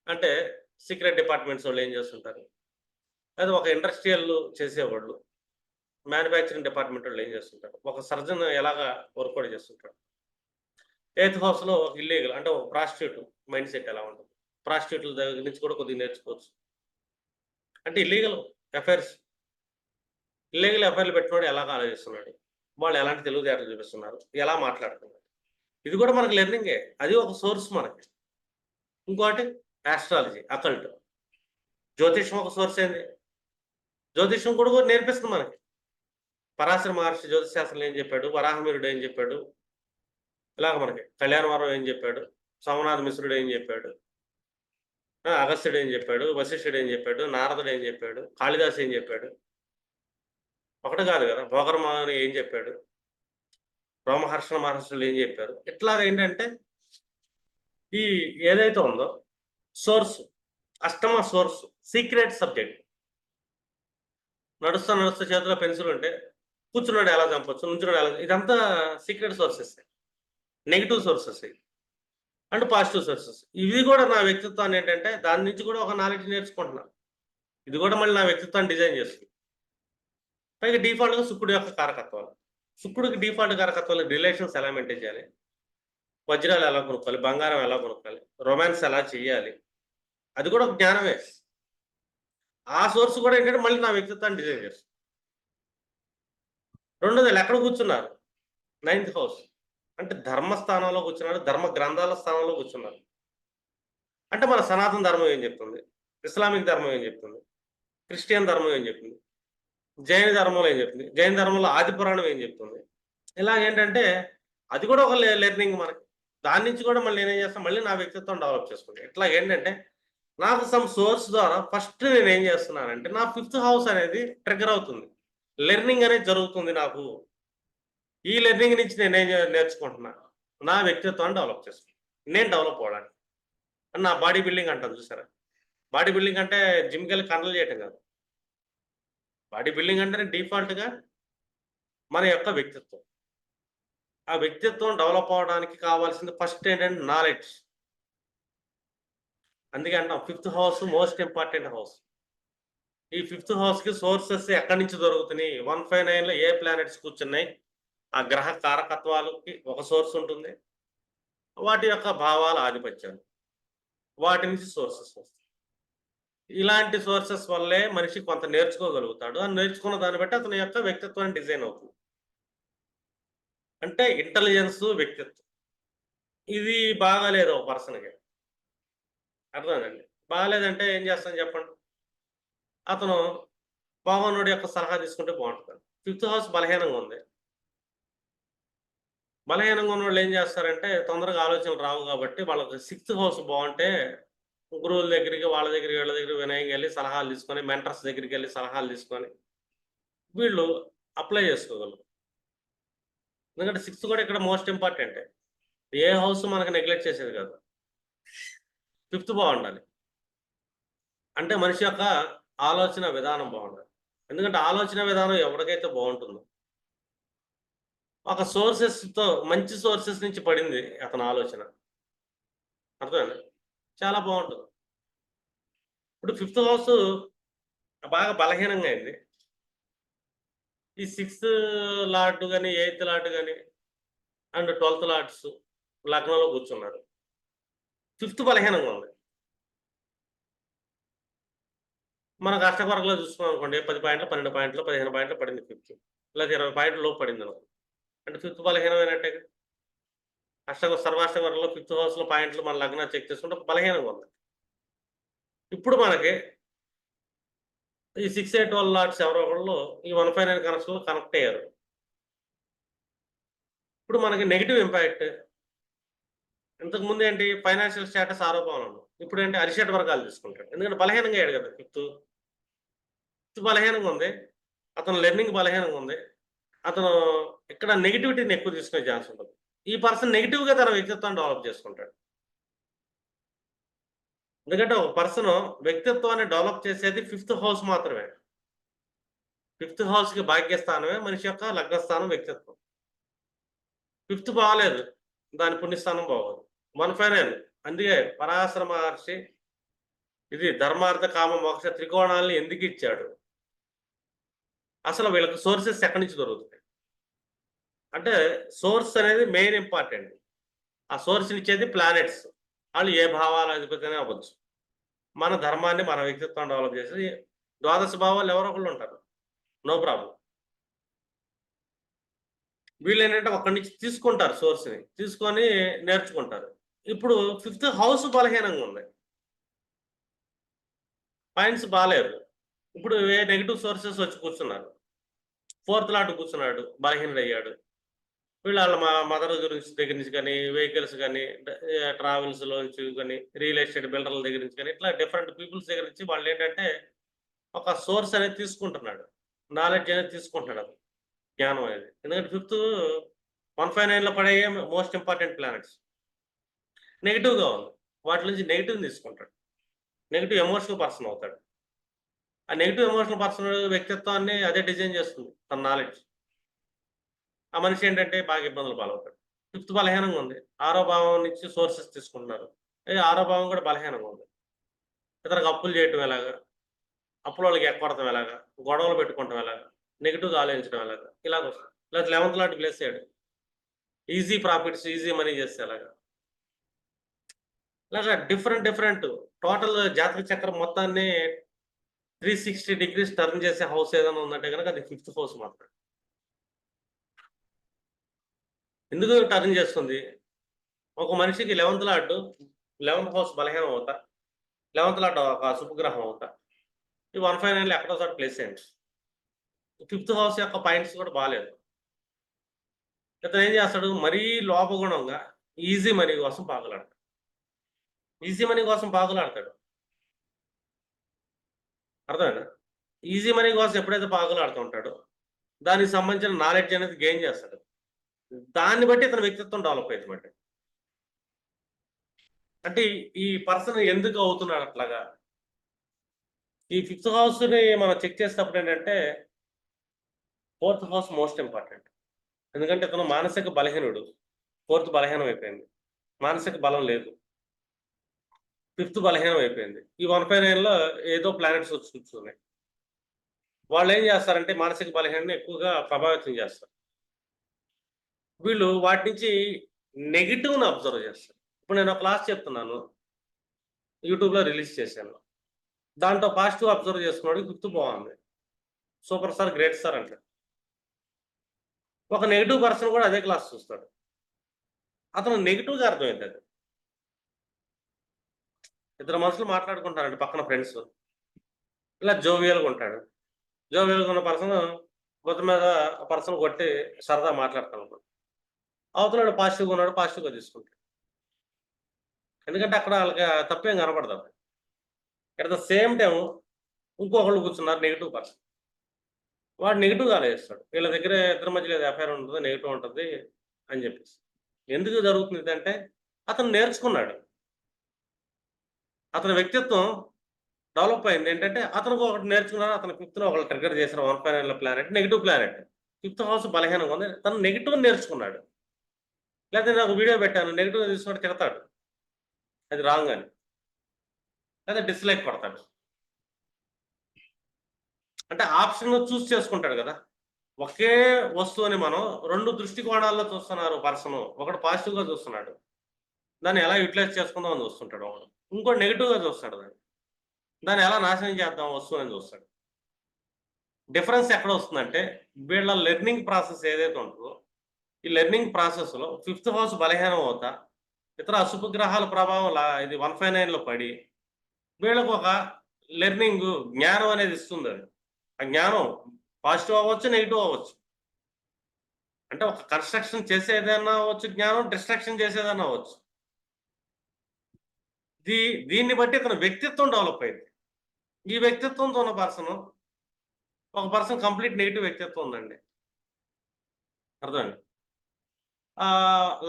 అంటే సీక్రెట్ డిపార్ట్‌మెంట్స్ వోళ్ళు ఏం చేస్తుంటారు? లేదా ఒక ఇండస్ట్రియల్ చేసేవాళ్ళు, మ్యానుఫ్యాక్చరింగ్ డిపార్ట్‌మెంట్ వోళ్ళు ఏం చేస్తుంటారు? ఒక సర్జన్ ఎలాగా వర్కౌట్ చేస్తుంటాడు? ఎయిత్ హౌస్‌లో ఒక ఇల్లీగల్ అంటే ఒక ప్రాస్టిట్యూట్ మైండ్ సెట్ ఎలా ఉంటుంది? ప్రాస్టిట్యూట్‌ల దగ్గర నుంచి కూడా కొద్దిగా నేర్చుకోవచ్చు. అంటే ఇల్లీగల్ అఫైర్స్ ఇల్లీగల్ ఎఫ్ఐఆర్‌లు పెట్టినోడు ఎలాగ ఆలోచిస్తున్నాడు? వాళ్ళు ఎలాంటి తెలివితేటలు చూపిస్తున్నారు? ఎలా మాట్లాడుతున్నారు? ఇది కూడా మనకు లెర్నింగే. అది ఒక సోర్స్ మనకి. ఇంకోటి యాస్ట్రాలజీ, అకల్ట్. జ్యోతిష్యం ఒక సోర్స్ ఏంది? జ్యోతిష్యం కూడా నేర్పిస్తుంది మనకి. పరాశర మహర్షి జ్యోతిష్ శాస్త్రంలో ఏం చెప్పాడు? వరాహమిహిరుడు ఏం చెప్పాడు? ఇలాగ మనకి కళ్యాణవరం ఏం చెప్పాడు? సోమనాథ మిశ్రుడు ఏం చెప్పాడు? అగస్త్యుడు ఏం చెప్పాడు? వశిష్ఠుడు ఏం చెప్పాడు? నారదుడు ఏం చెప్పాడు? కాళిదాసు ఏం చెప్పాడు? ఒకటి కాదు కదా! భోగరమని ఏం చెప్పాడు? రోమహర్షణ మహర్షులు ఏం చెప్పారు? ఇట్లాగ ఏంటంటే ఈ ఏదైతే ఉందో సోర్స్, అష్టమ సోర్స్, సీక్రెట్ సబ్జెక్ట్. నడుస్తా నడుస్తా చేతిలో పెన్సిల్ ఉంటే కూర్చున్నాడు ఎలా చంపొచ్చు, నుంచున్నాడు ఎలా, ఇదంతా secret sources. Negative sources and positive sources. ఇవి కూడా నా వ్యక్తిత్వాన్ని ఏంటంటే దాని నుంచి కూడా ఒక నాలెడ్జ్ నేర్చుకుంటున్నాను. ఇది కూడా మళ్ళీ నా వ్యక్తిత్వాన్ని డిజైన్ చేస్తుంది. పైగా డిఫాల్ట్‌గా శుక్రుడు యొక్క కారకత్వాలు. శుక్రుడికి డిఫాల్ట్ కారకత్వాలు రిలేషన్స్ ఎలా మెయింటైన్ చేయాలి? వజ్రాలు ఎలా కొనుక్కోవాలి? బంగారం ఎలా కొనుక్కోవాలి? రొమాన్స్ ఎలా చేయాలి? అది కూడా ఒక జ్ఞానమే. ఆ సోర్స్ కూడా ఏంటంటే మళ్ళీ నా వ్యక్తిత్వాన్ని డిజైన్ చేస్తుంది. రెండోది ఎక్కడ కూర్చున్నారు? Ninth house. అంటే ధర్మ స్థానంలో కూర్చున్నారు. ధర్మ గ్రంథాల స్థానంలో కూర్చున్నారు. అంటే మన సనాతన ధర్మం ఏం చెప్తుంది? ఇస్లామిక్ ధర్మం ఏం చెప్తుంది? క్రిస్టియన్ ధర్మం ఏం చెప్తుంది? జైన ధర్మంలో ఏం చెప్తుంది? జైన ధర్మంలో ఆది పురాణం ఏం చెప్తుంది? ఇలాగేంటంటే అది కూడా ఒక లెర్నింగ్ మనకి. దాని నుంచి కూడా మళ్ళీ నేనేం చేస్తాను, మళ్ళీ నా వ్యక్తిత్వం డెవలప్ చేసుకుంటాను. ఇట్లా ఏంటంటే నాకు సమ్ సోర్స్ ద్వారా ఫస్ట్ నేనేం చేస్తున్నానంటే నా 5th హౌస్ అనేది ట్రిగ్గర్ అవుతుంది. లెర్నింగ్ అనేది జరుగుతుంది నాకు. ఈ లెర్నింగ్ నుంచి నేనేం నేర్చుకుంటున్నా? నా వ్యక్తిత్వాన్ని డెవలప్ చేసుకుంటాను. నేను డెవలప్ అవ్వడానికి. నా బాడీ బిల్డింగ్ అంటాను చూసారా? బాడీ బిల్డింగ్ అంటే జిమ్‌కెళ్ళి కండలు చేయటం కాదు. బాడీ బిల్డింగ్ అంటేనే డిఫాల్ట్‌గా మన యొక్క వ్యక్తిత్వం. ఆ వ్యక్తిత్వం డెవలప్ అవ్వడానికి కావాల్సింది ఫస్ట్ ఏంటంటే నాలెడ్జ్. అందుకే అంటాం 5th house most important house. ఈ 5th హౌస్‌కి సోర్సెస్ ఎక్కడి నుంచి దొరుకుతున్నాయి? 159లో ఏ ప్లానెట్స్ కూర్చున్నాయి? ఆ గ్రహ కారకత్వాలకి ఒక సోర్స్ ఉంటుంది. వాటి యొక్క భావాల ఆధిపత్యాలు. వాటి నుంచి సోర్సెస్ వస్తాయి. ఇలాంటి సోర్సెస్ వల్లే మనిషి కొంత నేర్చుకోగలుగుతాడు. ఆ నేర్చుకున్న దాన్ని బట్టి అతని యొక్క వ్యక్తిత్వం డిజైన్ అవుతుంది. అంటే ఇంటెలిజెన్స్, వ్యక్తిత్వం. ఇది బాగాలేదు ఒక పర్సన్‌కి. అర్థమైందండి. బాగాలేదంటే ఏం చేస్తాం చెప్పండి? అతను బాగున్నోడి యొక్క సలహా తీసుకుంటే బావుంటది. 5th హౌస్ బలహీనంగా ఉంది. బలహీనంగా ఉన్నోళ్ళు ఏం చేస్తారంటే తొందరగా ఆలోచనలు రావు కాబట్టి వాళ్ళకి 6th హౌస్ బావుంటే గురువుల దగ్గరికి, వాళ్ళ దగ్గరికి, వీళ్ళ దగ్గరికి వినయంగా ఎళ్లి సలహాలు తీసుకొని, మెంటర్స్ దగ్గరికెళ్లి సలహాలు తీసుకొని వీళ్ళు అప్లై చేసుకోగలరు. ఎందుకంటే 6th కూడా ఇక్కడ మోస్ట్ ఇంపార్టెంటే. ఏ హౌస్ మనకు నెగ్లెక్ట్ చేసేది కాదు. 5th బావుండాలి. అంటే మనిషి యొక్క ఆలోచన విధానం బావుండాలి. ఎందుకంటే ఆలోచన విధానం ఎవరికైతే బావుంటుందో ఒక సోర్సెస్‌తో మంచి సోర్సెస్ నుంచి పడింది అతని ఆలోచన. అర్థమైందా? చాలా బావుంటది. ఇప్పుడు 5th హౌసు బాగా బలహీనంగా అయింది. ఈ 6th లార్డ్ గాని, 8th లార్డ్ గాని అండ్ 12th లార్డ్స్ లగ్నంలో కూర్చున్నారు. 5th బలహీనంగా ఉంది. మనకు అష్టవర్గంలో చూసుకున్నామనుకోండి 10 పాయింట్లు, 12 పాయింట్లు, 15 పాయింట్లు పడింది 5th. లేదా 20 పాయింట్ల లోపు పడిందనుకో. అంటే 5th బలహీనమైనట్టేగా. సర్వాష్టక వర్గంలో 5th హౌస్‌లో పాయింట్లు మన లగ్నాన్ని చెక్ చేసుకుంటే బలహీనంగా ఉంది. ఇప్పుడు మనకి ఈ 6, 8, 12 లాట్స్ ఎవరో ఒకళ్ళు ఈ 159 కనెక్షన్‌లో కనెక్ట్ అయ్యారు. ఇప్పుడు మనకి నెగెటివ్ ఇంపాక్ట్. ఇంతకుముందు ఏంటి ఫైనాన్షియల్ స్టేటస్ ఆరోపణలు. ఇప్పుడేంటి అరిషడ్ వర్గాలు తీసుకుంటాడు. ఎందుకంటే బలహీనంగా అయ్యాడు కదా! 5th బలహీనంగా ఉంది. అతను లెర్నింగ్ బలహీనంగా ఉంది. అతను ఇక్కడ నెగటివిటీని ఎక్కువ తీసుకునే ఛాన్స్ ఉంటది. ఈ పర్సన్ నెగెటివ్‌గా తన వ్యక్తిత్వాన్ని డెవలప్ చేసుకుంటాడు. ఎందుకంటే ఒక పర్సన్ వ్యక్తిత్వాన్ని డెవలప్ చేసేది 5th హౌస్ మాత్రమే. 5th హౌస్‌కి భాగ్యస్థానమే మనిషి యొక్క లగ్నస్థానం వ్యక్తిత్వం. 5th బాలేదు. దాని పుణ్యస్థానం బాగోదు. 159 అందుకే పరాశర మహర్షి ఇది ధర్మార్థ, కామ, మోక్ష త్రికోణాల్ని ఎందుకిచ్చాడు? అసలు వీళ్ళకి సోర్సెస్ ఎక్కడి నుంచి దొరుకుతాయి? అంటే సోర్స్ అనేది మెయిన్ ఇంపార్టెంట్. ఆ సోర్స్‌నిచ్చేది ప్లానెట్స్. ఆళ్ళు ఏ భావాల అధిపతైనా అవ్వచ్చు. మన ధర్మాన్ని, మన వ్యక్తిత్వాన్ని డెవలప్ చేసేది ద్వాదశ భావాలు ఎవరో ఒకళ్ళు ఉంటారు. No problem. వీళ్ళేంటంటే అక్కడి నుంచి తీసుకుంటారు సోర్స్‌ని. తీసుకొని నేర్చుకుంటారు. ఇప్పుడు ఫిఫ్త్ హౌస్ బలహీనంగా ఉంది. పాయింట్స్ బాలేవు. ఇప్పుడు నెగెటివ్ సోర్సెస్ వచ్చి కూర్చున్నారు. ఫోర్త్ లార్డ్ కూర్చున్నాడు. బలహీనుడయ్యాడు. వీళ్ళు ఆళ్ళ మదర్ గురించి దగ్గర నుంచి గాని, వెహికల్స్ గాని, ట్రావెల్స్‌లోంచి గాని, రియల్ ఎస్టేట్ బిల్డర్‌ల దగ్గర నుంచి గాని, ఇట్లా డిఫరెంట్ పీపుల్స్ దగ్గర నుంచి వాళ్ళేంటంటే, ఒక సోర్స్ అనేది తీసుకుంటున్నాడు. నాలెడ్జ్ అనేది తీసుకుంటున్నాడు అతను. జ్ఞానం అనేది. ఎందుకంటే ఫిఫ్త్ 159లో పడేయే మోస్ట్ ఇంపార్టెంట్ ప్లానెట్స్. నెగెటివ్‌గా ఉంది. వాటి నుంచి నెగెటివ్‌ని తీసుకుంటాడు. నెగెటివ్ ఎమోషనల్ పర్సన్ అవుతాడు. ఆ నెగెటివ్ ఎమోషనల్ పర్సన్ వ్యక్తిత్వాన్ని అదే డిజైన్ చేస్తుంది తన నాలెడ్జ్. ఆ మనిషి ఏంటంటే బాగా ఇబ్బందులు పాలవుతాడు. ఫిఫ్త్ బలహీనంగా ఉంది. ఆరో భావం నుంచి సోర్సెస్ తీసుకుంటున్నారు. ఆరో భావం కూడా బలహీనంగా ఉంది. ఇతనికి అప్పులు చేయటం ఎలాగా? అప్పులోళ్ళకి ఎగ్గొడటం ఎలాగా? గొడవలు పెట్టుకోవటం ఎలాగా? నెగెటివ్‌గా ఆలోచించడం ఎలాగా? ఇలాగొస్తుంది. లేకపోతే 11థ్ లార్డ్ ప్లేసయ్యాడు. ఈజీ ప్రాఫిట్స్, ఈజీ మనీ చేస్తే ఎలాగా? ఇలాగా డిఫరెంట్ టోటల్ జాతక చక్రం మొత్తాన్ని 360 డిగ్రీస్ టర్న్ చేసే హౌస్ ఏదైనా ఉందంటే గనక అది ఫిఫ్త్ హౌస్ మాత్రమే. ఎందుకు టర్న్ చేస్తుంది? ఒక మనిషికి 11థ్ హౌస్ బలహీనం అవుతా, 11థ్ లార్డ్ ఒక శుభగ్రహం అవుతా, ఈ 159లో ఎక్కడో చోట ప్లేస్ అయింది. ఫిఫ్త్ హౌస్ యొక్క పాయింట్స్ కూడా బాలేదు. ఇతను ఏం చేస్తాడు? మరీ లోపగుణంగా ఈజీ మనీ కోసం పాకులాడతాడు. ఈజీ మనీ కోసం పాకులాడతాడు. అర్థమైందా? ఈజీ మనీ కోసం ఎప్పుడైతే పాకులాడుతూ ఉంటాడో, దానికి సంబంధించిన నాలెడ్జ్ అనేది గెయిన్ చేస్తాడు. దాన్ని బట్టి ఇతని వ్యక్తిత్వం డెవలప్ అయిద్దన్నమాట. అంటే ఈ పర్సన్ ఎందుకు అవుతున్నాడు అట్లాగా? ఈ ఫిఫ్త్ హౌస్‌ని మనం చెక్ చేసేటప్పుడు ఏంటంటే, ఫోర్త్ హౌస్ మోస్ట్ ఇంపార్టెంట్. ఎందుకంటే ఇతను మానసిక బలహీనుడు. ఫోర్త్ బలహీనం అయిపోయింది. మానసిక బలం లేదు. ఫిఫ్త్ బలహీనం అయిపోయింది. ఈ 159లో ఏదో ప్లానెట్స్ వచ్చి కూర్చున్నాయి. వాళ్ళేం చేస్తారంటే మానసిక బలహీనతని ఎక్కువగా ప్రభావితం చేస్తారు. వీళ్ళు వాటి నుంచి నెగెటివ్‌ని అబ్జర్వ్ చేస్తారు. ఇప్పుడు నేను ఒక క్లాస్ చెప్తున్నాను. యూట్యూబ్‌లో రిలీజ్ చేశాను. దాంట్లో పాజిటివ్ అబ్జర్వ్ చేసుకున్నోడికి ఫిఫ్త్ బావుంది. సూపర్ సార్, గ్రేట్ సార్ అంటాడు. ఒక నెగెటివ్ పర్సన్ కూడా అదే క్లాస్ చూస్తాడు. అతను నెగెటివ్‌గా అర్థమైద్దది. ఇద్దరు మనుషులు మాట్లాడుకుంటారండి పక్కన ఫ్రెండ్స్. ఇలా జోవియల్‌గా ఉంటాడు. జోవియల్‌గా ఉన్న పర్సన్ భుజం మీద ఆ పర్సన్ కొట్టి సరదాగా మాట్లాడతాడన్నమాట. అవతలోడు పాజిటివ్‌గా ఉన్నాడు, పాజిటివ్‌గా తీసుకుంటాడు. ఎందుకంటే అక్కడ ఆళ్ళకి తప్పేం కనపడదు. ఎట్ ద సేమ్ టైమ్ ఇంకొకళ్ళు కూర్చున్నారు నెగెటివ్ పర్సన్. వాడు నెగెటివ్‌గా ఆలోచిస్తాడు. వీళ్ళ దగ్గర ఇద్దరి మధ్యలో ఏదో ఎఫైర్ ఉంటది, నెగెటివ్ ఉంటది అని చెప్పేసి. ఎందుకు జరుగుతుంది ఇదంటే అతను నేర్చుకున్నాడు. అతని వ్యక్తిత్వం డెవలప్ అయింది. ఏంటంటే అతనికి ఒకటి నేర్చుకున్నాడు. అతను ఫిఫ్త్‌లో ఒకళ్ళు ట్రిగ్గర్ చేశారు. 159లో planet negative planet. Fifth house బలహీనంగా ఉంది. తను నెగెటివ్ నేర్చుకున్నాడు. లేతే నేను ఒక వీడియో పెట్టాను. నెగెటివ్‌గా తీసుకున్నోడు తిడతాడు. అది రాంగ్ అని. లేదా డిస్‌లైక్ కొడతాడు. అంటే ఆప్షన్ చేసుకుంటాడు గదా! ఒకే వస్తువుని మనం 2 దృష్టికోణాల్లో చూస్తున్నారు పర్సను. ఒకడు పాజిటివ్‌గా చూస్తున్నాడు. దాన్ని ఎలా యుటిలైజ్ చేసుకుందాం అని చూస్తుంటాడు ఒకడు. ఇంకోడు నెగెటివ్‌గా చూస్తాడు దాన్ని. దాన్ని ఎలా నాశనం చేద్దాం వస్తువుని చూస్తాడు. డిఫరెన్స్ ఎక్కడొస్తుందంటే వీళ్ళ లెర్నింగ్ ప్రాసెస్ ఏదైతే ఉంటదో, ఈ లెర్నింగ్ ప్రాసెస్‌లో ఫిఫ్త్ హౌస్ బలహీనం అవుతా, ఇతర అశుభ గ్రహాల ప్రభావం ఇది 159లో పడి, వీళ్ళకొక జ్ఞానం అనేది ఇస్తుందది. ఆ జ్ఞానం పాజిటివ్ అవ్వచ్చు, నెగెటివ్ అవ్వచ్చు. అంటే ఒక కన్‌స్ట్రక్షన్ చేసేదన్నా అవ్వచ్చు జ్ఞానం, డిస్ట్రక్షన్ చేసేదన్నా అవ్వచ్చు. దీ దీన్ని బట్టి ఇతని వ్యక్తిత్వం డెవలప్ అయింది. ఈ వ్యక్తిత్వంతో ఉన్న ఒక పర్సన్ కంప్లీట్ నెగెటివ్ వ్యక్తిత్వం ఉందండి. అర్థమైందా?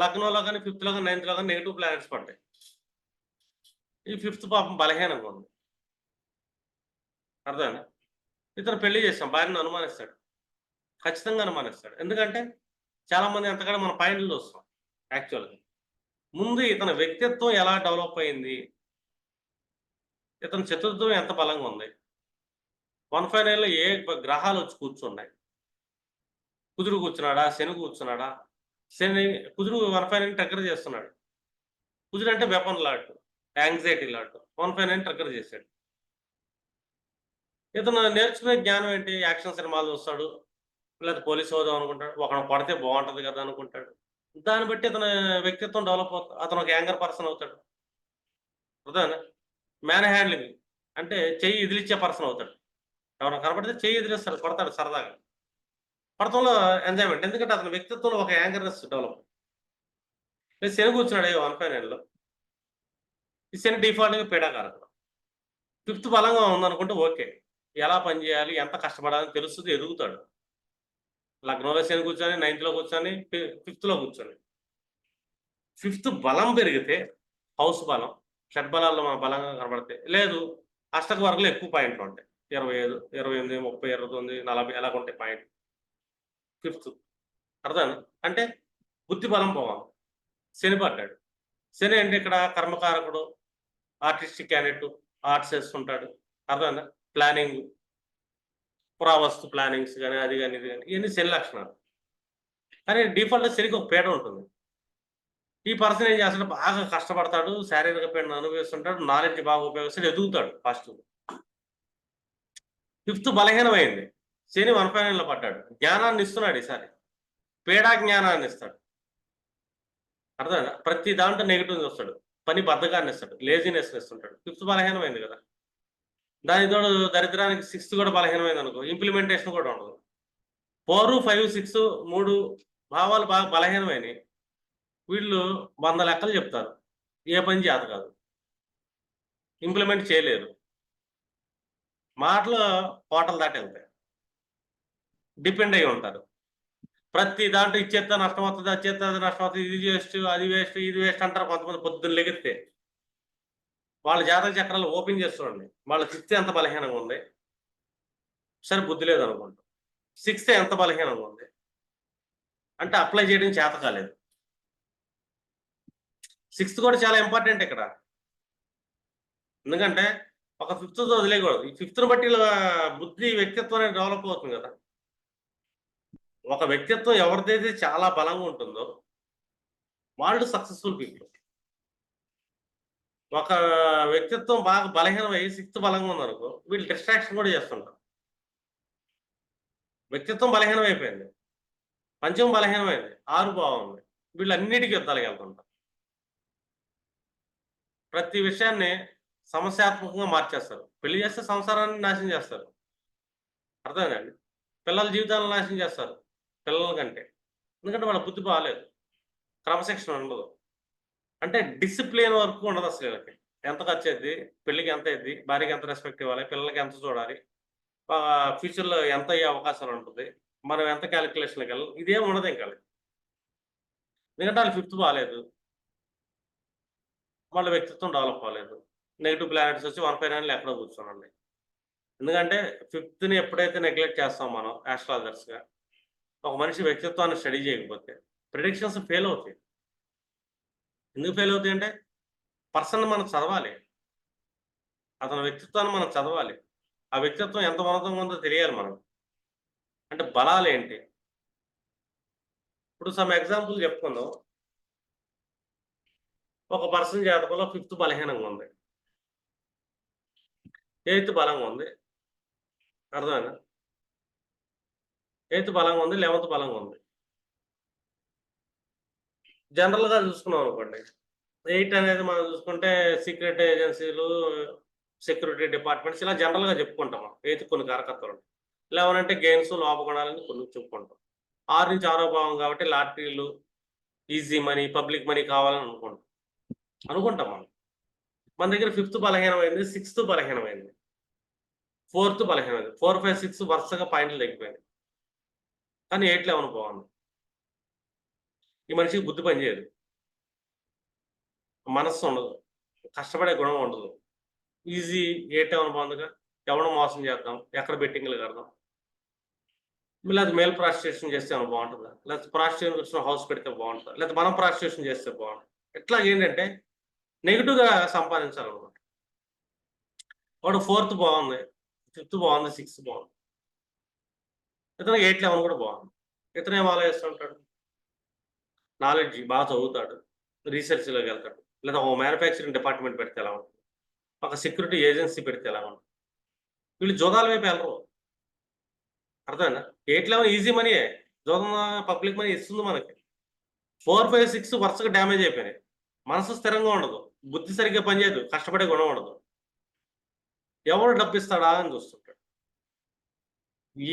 లగ్నంలో గాని, ఫిఫ్త్‌లో గాని, నైన్త్‌లో గాని నెగెటివ్ ప్లానెట్స్ పడ్డాయి. ఈ ఫిఫ్త్ పాపం బలహీనంగా ఉంది. అర్థమైందా? ఇతను పెళ్లి చేసాం. భార్యను అనుమానిస్తాడు. ఖచ్చితంగా అనుమానిస్తాడు. ఎందుకంటే చాలా మంది ఎంతకాలం మన పాయింట్లు చూస్తాం యాక్చువల్‌గా. ముందు ఇతని వ్యక్తిత్వం ఎలా డెవలప్ అయింది? ఇతని చతుర్థం ఎంత బలంగా ఉంది? 159లో ఏ గ్రహాలొచ్చి కూర్చున్నాయి? కుజుడు కూర్చున్నాడా? శని కూర్చున్నాడా? కుజుడు 159ని ట్రిగ్గర్ చేస్తున్నాడు. కుజుడంటే వెపన్ లార్డ్, యాంక్సైటీ లార్డ్. 159ని ట్రిగ్గర్ చేసాడు. ఇతను నేర్చుకునే జ్ఞానం ఏంటి? యాక్షన్ సినిమాలు చూస్తాడు. లేదా పోలీస్ అవుదాం అనుకుంటాడు. ఒకడిని కొడితే బావుంటది కదా అనుకుంటాడు. దాన్ని బట్టి అతని వ్యక్తిత్వం డెవలప్ అవుతుంది. అతను ఒక యాంగర్ పర్సన్ అవుతాడు. అర్థమైందా? మ్యాన్ హ్యాండ్లింగ్ అంటే చెయ్యి ఇదిలిచ్చే పర్సన్ అవుతాడు. ఎవరైనా కనపడితే చెయ్యి ఎదిరిస్తాడు, కొడతాడు సరదాగా. కొడతంలో ఎంజాయ్‌మెంట్. ఎందుకంటే అతని వ్యక్తిత్వంలో ఒక యాంగర్‌నెస్ డెవలప్. లేదు శని కూర్చున్నాడు ఏ 1/9 ఈ శని డిఫాల్ట్‌గా పీడాకారకుడు. ఫిఫ్త్ బలంగా ఉందనుకుంటే ఓకే. ఎలా పని చేయాలి? ఎంత కష్టపడాలని తెలుస్తది, ఎదుగుతాడు. లగ్నంలో శని కూర్చొని, నైన్త్‌లో కూర్చొని, ఫిఫ్త్‌లో కూర్చొని. ఫిఫ్త్ బలం పెరిగితే హౌస్ బలం, షడ్బలాల్లో మన బలంగా కనబడతాయి. లేదు అష్టక వర్గంలో ఎక్కువ పాయింట్లుంటాయి. 25, 28, 30, 29, 40 అలాగుంటాయి పాయింట్లు. ఫిఫ్త్. అర్థమైందా? అంటే బుద్ధి బలం పోవాలి. శని పడ్డాడు. శని అంటే ఇక్కడ కర్మకారకుడు, ఆర్టిస్టిక్ క్యాండిడేట్, ఆర్ట్స్ ఏస్తుంటాడు. అర్థమైందా? ప్లానింగ్, పురావస్తు ప్లానింగ్స్ గాని, అది గాని, ఇది గాని ఇయన్నీ శని లక్షణాలు. కానీ డిఫాల్ట్‌గా శనికి ఒక పీడ ఉంటుంది. ఈ పర్సన్ ఏం చేస్తాడు బాగా కష్టపడతాడు, శారీరక పీడను అనుభవిస్తుంటాడు, నాలెడ్జ్ బాగా ఉపయోగిస్తాడు, ఎదుగుతాడు ఫస్ట్. ఫిఫ్త్ బలహీనమైంది. శని 1/9లో పడ్డాడు. జ్ఞానాన్ని ఇస్తున్నాడు ఈసారి. పీడా జ్ఞానాన్ని ఇస్తాడు. అర్థమైందా? ప్రతి దాంట్లో నెగెటివ్ చూస్తాడు. పని బద్ధకాన్ని ఇస్తాడు. లేజినెస్‌ని ఇస్తుంటాడు. ఫిఫ్త్ బలహీనమైంది కదా! దానికి తోడు దరిద్రానికి సిక్స్త్ కూడా బలహీనమైందనుకో ఇంప్లిమెంటేషన్ కూడా ఉండదు. 4, 5, 6 3 భావాలు బాగా బలహీనమైనయి. వీళ్ళు 100 లెక్కలు చెప్తారు. ఏ పని చేత కాదు. ఇంప్లిమెంట్ చేయలేరు. మాటలు కోటలు దాటి ఎళ్తాయి. డిపెండ్ అయ్యి ఉంటారు. ప్రతి దాంట్లో ఇచ్చేత్తే నష్టమొత్తది, అది చేత్తే అది నష్టమొత్తది, ఇది వేస్ట్, అది వేస్ట్, ఇది వేస్ట్ అంటారు కొంతమంది పొద్దున్న లెగిత్తే. వాళ్ళ జాతక చక్రాలు ఓపెన్ చేసి చూడండి. వాళ్ళ ఫిఫ్త్ ఎంత బలహీనంగా ఉంది. సరే బుద్ధి లేదనుకుంటాం. సిక్స్త్ ఎంత బలహీనంగా ఉంది. అంటే అప్లై చేయడం చేత కాలేదు. సిక్స్త్ కూడా చాలా ఇంపార్టెంట్ ఇక్కడ. ఎందుకంటే ఒక ఫిఫ్త్‌తో వదిలేయకూడదు. ఈ ఫిఫ్త్‌ని బట్టి ఇలా బుద్ధి, వ్యక్తిత్వం అనేది డెవలప్ అవుతుంది కదా! ఒక వ్యక్తిత్వం ఎవరిదైతే చాలా బలంగా ఉంటుందో వాళ్ళు సక్సెస్‌ఫుల్ పీపుల్. ఒక వ్యక్తిత్వం బాగా బలహీనమై సిక్స్త్ బలంగా ఉందనుకో వీళ్ళు డిస్ట్రాక్షన్ కూడా చేస్తుంటారు. వ్యక్తిత్వం బలహీనమైపోయింది. పంచమం బలహీనమైంది. 6 బాగుంది. వీళ్ళన్నిటికి యుద్ధాలకెళ్తుంటారు. ప్రతి విషయాన్ని సమస్యాత్మకంగా మార్చేస్తారు. పెళ్లి చేస్తే సంసారాన్ని నాశనం చేస్తారు. అర్థమైందండి? పిల్లల జీవితాలను నాశనం చేస్తారు. పిల్లల కంటే. ఎందుకంటే వాళ్ళ బుద్ధి బాలేదు. క్రమశిక్షణ ఉండదు. అంటే డిసిప్లిన్ వరకు ఉండదసలు వీళ్ళకి. ఎంత ఖర్చయిద్ది? పెళ్ళికి ఎంతయిద్ది? భార్యకి ఎంత రెస్పెక్ట్ ఇవ్వాలి? పిల్లలకి ఎంత చూడాలి? ఫ్యూచర్‌లో ఎంత అయ్యే అవకాశాలుంటది? మనం ఎంత కాలిక్యులేషన్‌లకెళ్ళాలి? ఇదేం ఉండదింక ఆళ్ళకి. ఎందుకంటే ఆళ్ళ ఫిఫ్త్ బాలేదు. వాళ్ళ వ్యక్తిత్వం డెవలప్ అవ్వలేదు. నెగెటివ్ ప్లానెట్స్ వచ్చి 1/9లో ఎక్కడో కూర్చొనున్నాయి. ఎందుకంటే ఫిఫ్త్‌ని ఎప్పుడైతే నెగ్లెక్ట్ చేస్తామో మనం యాస్ట్రాలజర్స్‌గా, ఒక మనిషి వ్యక్తిత్వాన్ని స్టడీ చేయకపోతే ప్రిడిక్షన్స్ ఫెయిల్ అవుతాయి. ఎందుకు ఫెయిల్ అవుతాయంటే పర్సన్‌ని మనం చదవాలి. అతని వ్యక్తిత్వాన్ని మనం చదవాలి. ఆ వ్యక్తిత్వం ఎంత ఉన్నతంగా ఉందో తెలియాలి మనకు. అంటే బలాలేంటి? ఇప్పుడు సమ్ ఎగ్జాంపుల్ చెప్పుకుందాం. ఒక పర్సన్ జాతకంలో ఫిఫ్త్ బలహీనంగా ఉంది. ఎయిత్ బలంగా ఉంది. అర్థమైందా? ఎయిత్ బలంగా ఉంది. 11థ్ బలంగా ఉంది. జనరల్‌గా చూసుకున్నాం అనుకోండి. 8 అనేది మనం చూసుకుంటే సీక్రెట్ ఏజెన్సీలు, సెక్యూరిటీ డిపార్ట్మెంట్స్ ఇలా జనరల్‌గా చెప్పుకుంటాం మనం. 8కి కొన్ని కారకత్వాలుంటాయి. 11 అంటే గెయిన్స్, లోపగుణాలని కొన్ని చెప్పుకుంటాం. 6 నుంచి 6వ భావం కాబట్టి లాటరీలు, ఈజీ మనీ, పబ్లిక్ మనీ కావాలని అనుకుంటాం మనం. మన దగ్గర ఫిఫ్త్ బలహీనమైంది. సిక్స్త్ బలహీనమైంది. ఫోర్త్ బలహీనమైంది. 4, 5, 6 వరుసగా పాయింట్లు తగ్గిపోయినాయి. కానీ 8, 11 బావుంది. ఈ మనిషికి బుద్ధి పనిచేయదు. మనస్సు ఉండదు. కష్టపడే గుణం ఉండదు. ఈజీ 8, 11 బావుందిగా. ఎవడిని మోసం చేద్దాం, ఎక్కడ బెట్టింగ్‌లు కడదాం. లేతే మేల్ ప్రాస్టిట్యూషన్ చేస్తే ఏమైనా బావుంటదా? లేకపోతే ప్రాస్టిట్యూషన్ హౌస్ పెడితే బావుంటదా? లేకపోతే మనం ప్రాస్టిట్యూషన్ చేస్తే బావుంటదా? ఇట్లా ఏంటంటే నెగెటివ్‌గా సంపాదించాలన్నమాట. వాడు ఫోర్త్ బావుంది. ఫిఫ్త్ బావుంది. సిక్స్త్ బావుంది. ఇతను 8, 11 కూడా బావుంది. ఇతనేం ఆలోచిస్తుంటాడు? నాలెడ్జ్ బాగా చదువుతాడు. రీసెర్చ్‌లోకెళ్తాడు. లేదా ఓ మ్యానుఫ్యాక్చరింగ్ డిపార్ట్‌మెంట్ పెడితే ఎలా ఉంటది? ఒక సెక్యూరిటీ ఏజెన్సీ పెడితే ఎలా ఉంటది? వీళ్ళు జూదాల వైపు ఎళ్ళరు. అర్థమైందా? 8, 11 ఈజీ మనీయే. జూదం పబ్లిక్ మనీ ఇస్తుంది మనకి. 4, 5, 6 వరుసగా డ్యామేజ్ అయిపోయినాయి. మనసు స్థిరంగా ఉండదు. బుద్ధి సరిగ్గా పనిచేయదు. కష్టపడే గుణం ఉండదు. ఎవడు డబ్బిస్తాడా అని చూస్తుంటాడు.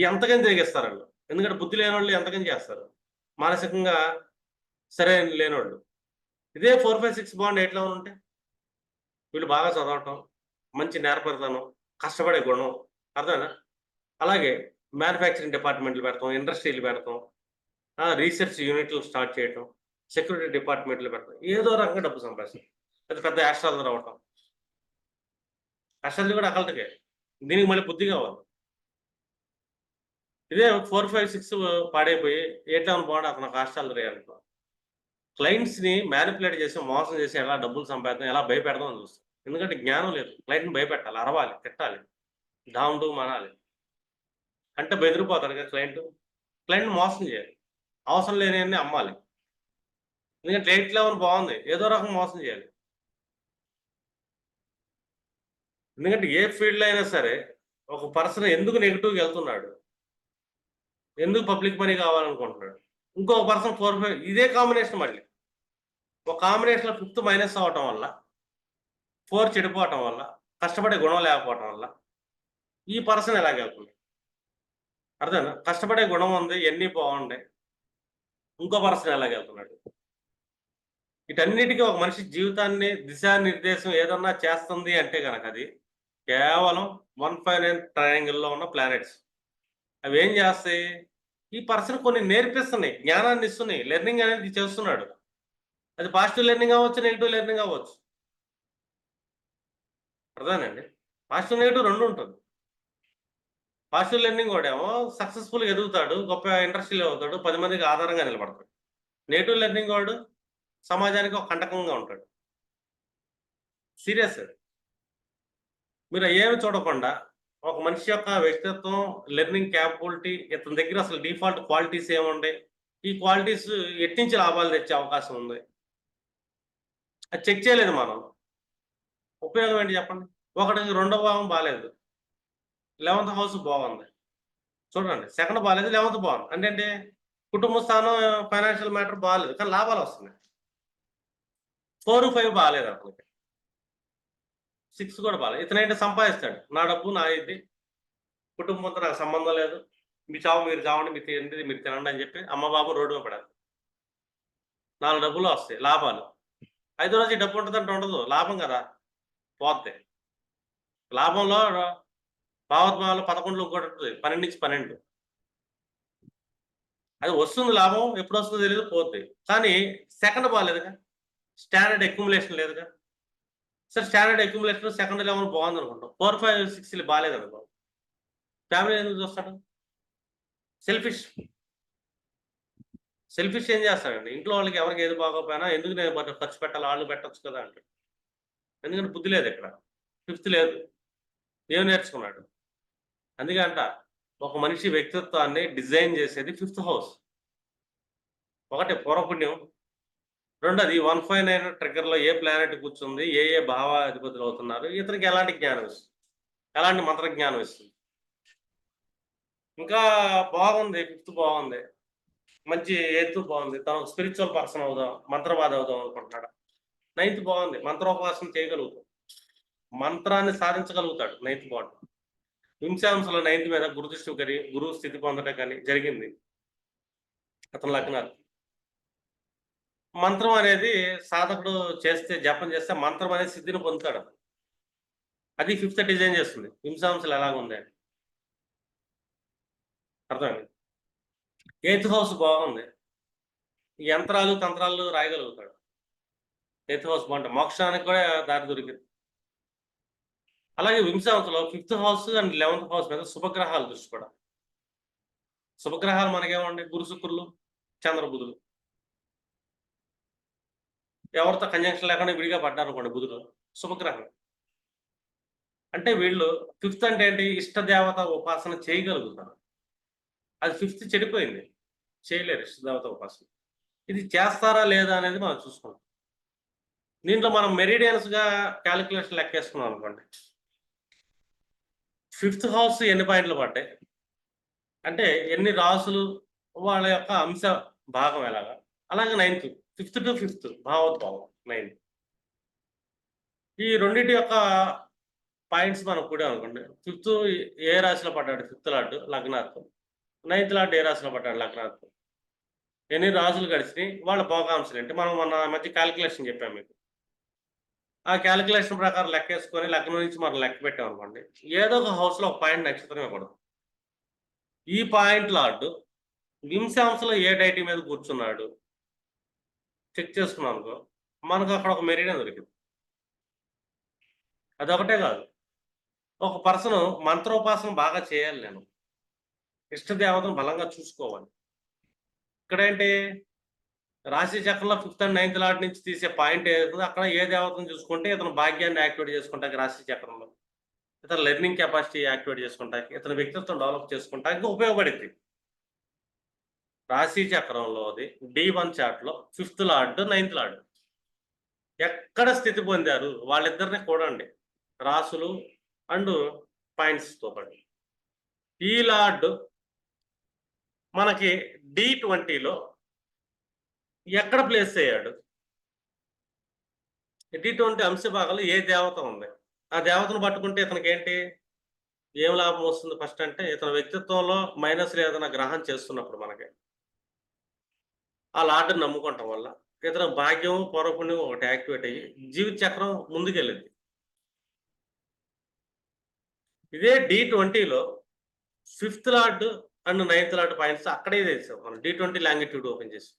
ఎంతకని తెగిస్తారాళ్ళు. ఎందుకంటే బుద్ధి లేనోళ్ళు ఎంతకని చేస్తారు. మానసికంగా సరైన లేనోళ్ళు. ఇదే 4, 5, 6 బాండ్ 8, 11 ఉంటే వీళ్ళు బాగా చదవటం, మంచి నేర్పరితనం, కష్టపడే గుణం. అర్థమైందా? అలాగే మ్యానుఫ్యాక్చరింగ్ డిపార్ట్‌మెంట్లు పెడతాం, ఇండస్ట్రీలు పెడతాం, రీసెర్చ్ యూనిట్లు స్టార్ట్ చేయటం, సెక్యూరిటీ డిపార్ట్‌మెంట్లు పెడతాం. ఏదో రకంగా డబ్బు సంపాదిస్తాం. పెద్ద పెద్ద యాస్ట్రాలజర్ అవ్వటం. అస్ట్రాలజీ కూడా అకల్టకే. దీనికి మళ్ళీ బుద్ధి కావాలి. ఇదే 4, 5, 6 పాడైపోయి 8, 11 బాండ్ అతను ఒక ఆస్ట్రాలజర్ అయ్యాడనుకో. క్లయింట్స్‌ని మ్యానిప్యులేట్ చేసి, మోసం చేసి ఎలా డబ్బులు సంపాదిద్దాం, ఎలా భయపెడదాం అని చూస్తాం. ఎందుకంటే జ్ఞానం లేదు. క్లయింట్‌ని భయపెట్టాలి, అరవాలి, తిట్టాలి, డామ్ డూమ్ అనాలి. అంటే బెదిరిపోతాడు కదా క్లయింట్. క్లయింట్‌ని మోసం చేయాలి. అవసరం లేనియన్నీ అమ్మాలి. ఎందుకంటే 8, 11 బావుంది. ఏదో రకంగా మోసం చేయాలి. ఎందుకంటే ఏ ఫీల్డ్‌లో అయినా సరే ఒక పర్సన్ ఎందుకు నెగెటివ్‌గా ఎళ్తున్నాడు? ఎందుకు పబ్లిక్ మనీ కావాలనుకుంటున్నాడు? ఇంకొక పర్సన్ 4, 5 ఇదే కాంబినేషన్ మళ్ళీ. ఒక కాంబినేషన్‌లో 5థ్ మైనస్ అవ్వటం వల్ల, 4 చెడిపోవటం వల్ల, కష్టపడే గుణం లేకపోవటం వల్ల ఈ పర్సన్ ఇలాగెళ్తుంది. అర్థమైందా? కష్టపడే గుణం ఉంది. ఇయన్నీ బావుండాయి. ఇంకో పర్సన్ ఎలాగెళ్తున్నాడు. వీటన్నిటికి ఒక మనిషి జీవితాన్ని దిశానిర్దేశం ఏదన్నా చేస్తుంది అంటే గనక అది కేవలం 159 ట్రయాంగిల్‌లో ఉన్న ప్లానెట్స్. అవేం చేస్తాయి? ఈ పర్సన్ కొన్ని నేర్పిస్తున్నాయి. జ్ఞానాన్ని ఇస్తున్నాయి. లెర్నింగ్ అనేది చేస్తున్నాడు. అది పాజిటివ్ లెర్నింగ్ అవ్వచ్చు, నెగెటివ్ లెర్నింగ్ అవ్వచ్చు. అర్థమేనండి? పాజిటివ్, నెగెటివ్ 2 ఉంటుంది. పాజిటివ్ లెర్నింగ్ వాడేమో సక్సెస్‌ఫుల్‌గా ఎదుగుతాడు. గొప్ప ఇండస్ట్రీలో అవుతాడు. 10 మందికి ఆధారంగా నిలబడతాడు. నెగెటివ్ లెర్నింగ్ వాడు సమాజానికి ఒక కంటకంగా ఉంటాడు. సీరియస్ అది. మీరు అయేమి చూడకుండా ఒక మనిషి యొక్క వ్యక్తిత్వం, లెర్నింగ్ క్యాపబిలిటీ ఇతని దగ్గర అసలు డిఫాల్ట్ క్వాలిటీస్ ఏముండాయి? ఈ క్వాలిటీస్ ఎట్నుంచి లాభాలు తెచ్చే అవకాశం ఉంది? అది చెక్ చేయలేదు మనం. ఉపయోగం ఏంటి చెప్పండి? ఒకడికి రెండో భావం బాలేదు. 11థ్ హౌస్ బాగుంది. చూడండి. సెకండ్ బాలేదు. 11థ్ బాగుంది. అంటే ఏంటి? కుటుంబ స్థానం, ఫైనాన్షియల్ మ్యాటర్ బాలేదు. కానీ లాభాలొస్తున్నాయి. 4, 5 బాలేదు అతనికి. 6 కూడా బాలేదు. ఇతనేంటి సంపాదిస్తాడు. నా డబ్బు నా ఇది. కుటుంబంతో నాకు సంబంధం లేదు. మీ చావు మీరు చావండి. మీరు తినండి మీరు తినండి అని చెప్పి అమ్మ, బాబు రోడ్డు మీద పడేస్తారు. 4 డబ్బులు వస్తాయి. లాభాలు. ఐదో రోజు ఈ డబ్బు ఉంటదంటే ఉండదు. లాభం కదా! పోద్ది. లాభంలో భావోద్వేగాలు 11లో ఇంకోటుంటది. 12-12. అది వస్తుంది లాభం. ఎప్పుడొస్తుందో తెలీదు పోద్ది. కానీ సెకండ్ బాలేదుగా. స్టాండర్డ్ అక్యుములేషన్ లేదుగా. సరే స్టాండర్డ్ అక్యుములేషన్ సెకండ్ లెవెల్ బావుందనుకుంటాం. 4, 5, 6 బాలేదనుకో. ఫ్యామిలీ ఎందుకు చూస్తాడు? సెల్ఫిష్. సెల్ఫిష్ ఏం చేస్తాడండి? ఇంట్లో వాళ్ళకి ఎవరికి ఏది బాగోకపోయినా ఎందుకు నేను ఖర్చు పెట్టాలి ఆళ్ళు పెట్టొచ్చు కదా అంటాడు. ఎందుకంటే బుద్ధి లేదిక్కడ. ఫిఫ్త్ లేదు. ఏం నేర్చుకున్నాడు? అందుకే అంట ఒక మనిషి వ్యక్తిత్వాన్ని డిజైన్ చేసేది ఫిఫ్త్ హౌస్. ఒకటి పూర్వపుణ్యం. రెండోది 159 ట్రిగ్గర్‌లో ఏ ప్లానెట్ కూర్చుంది? ఏ ఏ భావాధిపతులు అవుతున్నారు? ఇతనికి ఎలాంటి జ్ఞానం ఇస్తుంది? ఎలాంటి మంత్ర జ్ఞానం ఇస్తుంది? ఇంకా బాగుంది. ఫిఫ్త్ బాగుంది. మంచి ఎయిత్ బాగుంది. తను స్పిరిచువల్ పర్సన్ అవుదాం, మంత్రవాది అవుదాం అనుకుంటున్నాడా? నైన్త్ బాగుంది. మంత్రోపాసన చేయగలుగుతాడు. మంత్రాన్ని సాధించగలుగుతాడు నైన్త్ బాండ్. హింసాంశలో నైన్త్ మీద గురుదృష్టి గురువు స్థితి పొందడం కానీ జరిగింది. అతని లగ్నాలు. మంత్రం అనేది సాధకుడు చేస్తే జపం చేస్తే మంత్రం అనేది సిద్ధిని పొందుతాడు. అది ఫిఫ్త్ డిజైన్ చేస్తుంది. హింసాంశలు ఎలాగుంది అని. అర్థమైంది. ఎయిత్ హౌస్ బాగుంది. యంత్రాలు, తంత్రాలు రాయగలుగుతాడు. ఎయిత్ హౌస్ బాగుంటే మోక్షానికి కూడా దారి దొరికింది. అలాగే వింశాంశలో ఫిఫ్త్ హౌస్ అండ్ 11థ్ హౌస్ మీద శుభగ్రహాలు దృష్టి కూడా. శుభగ్రహాలు మనకేమండి? గురు, శుక్రులు, చంద్రబుధులు. ఎవరితో కంజంక్షన్ లేకుండా విడిగా పడ్డారనుకోండి బుధుడు, శుభగ్రహం. అంటే వీళ్ళు ఫిఫ్త్ అంటే ఏంటి? ఇష్టదేవత ఉపాసన చేయగలుగుతారు. అది ఫిఫ్త్ చెడిపోయింది. చేయలేరు ఇష్టదేవత ఉపాసన. ఇది చేస్తారా లేదా అనేది మనం చూసుకుంటాం. దీంట్లో మనం మెరిడియన్స్‌గా కాలిక్యులేషన్ లెక్కేసుకున్నాం అనుకోండి. ఫిఫ్త్ హౌస్ ఎన్ని పాయింట్లు పడ్డాయి? అంటే ఎన్ని రాసులు, వాళ్ళ యొక్క అంశ భాగం ఎలాగా. అలాగే నైన్త్, ఫిఫ్త్ టు ఫిఫ్త్ భావోద్భావం నైన్త్. ఈ రెండిటి యొక్క పాయింట్స్ మనం కూడామనుకోండి. ఫిఫ్త్ ఏ రాశిలో పడ్డాడు, ఫిఫ్త్ లార్డ్ లగ్నాత్తు. నైన్త్ లార్డ్ ఏ రాశిలో పడ్డాడు, లగ్నాత్తు. ఎన్ని రాసులు గడిచినాయి, వాళ్ళ భోగాంశాలేంటి. మనం మొన్న మధ్య కాలిక్యులేషన్ చెప్పాం మీకు. ఆ కాలిక్యులేషన్ ప్రకారం లెక్కేసుకొని లగ్నం నుంచి మనం లెక్క పెట్టామనుకోండి, ఏదో ఒక హౌస్‌లో ఒక పాయింట్ నక్షత్రం ఇవ్వకూడదు. ఈ పాయింట్ లార్డ్ వింశాంశంలో ఏ డైటీ మీద కూర్చున్నాడు చెక్ చేసుకున్నామనుకో, మనకు అక్కడ ఒక మెరిడియన్ దొరికింది. అదొకటే కాదు. ఒక పర్సన్ మంత్రోపాసన బాగా చేయాలి నేను. ఇష్ట దేవతను బలంగా చూసుకోవాలి. ఇక్కడేంటి రాశి చక్రంలో ఫిఫ్త్ అండ్ నైన్త్ లార్డ్ నుంచి తీసే పాయింట్ ఏదైతుందో అక్కడ ఏ దేవతను చూసుకుంటే ఇతను భాగ్యాన్ని యాక్టివేట్ చేసుకుంటానికి రాశి చక్రంలో. ఇతను లెర్నింగ్ కెపాసిటీ యాక్టివేట్ చేసుకుంటానికి, ఇతని వ్యక్తిత్వం డెవలప్ చేసుకుంటానికి ఉపయోగపడిద్ది. రాశి చక్రంలోది D1 చార్ట్‌లో ఫిఫ్త్ లార్డ్, నైన్త్ లార్డ్ ఎక్కడ స్థితి పొందారు వాళ్ళిద్దరిని కూడండి. రాసులు అండ్ పాయింట్స్‌తో పాటు. ఈ లార్డ్ మనకి D20లో ఎక్కడ ప్లేస్ అయ్యాడు? D20 అంశ భాగంలో ఏ దేవత ఉంది? ఆ దేవతను పట్టుకుంటే ఇతనికేంటి? ఏం లాభం వస్తుంది ఫస్ట్ అంటే, ఇతని వ్యక్తిత్వంలో మైనస్‌లు ఏదైనా గ్రహం చేస్తున్నప్పుడు మనకి, ఆ లార్డ్‌ని నమ్ముకోవటం వల్ల ఇతను భాగ్యం, పూర్వపుణ్యం ఒకటి యాక్టివేట్ అయ్యి జీవిత చక్రం ముందుకెళ్ళిద్ది. ఇదే D20లో fifth lord and ninth lord points అక్కడే చేసాం మనం. D20 లాంగిట్యూడ్ ఓపెన్ చేసి.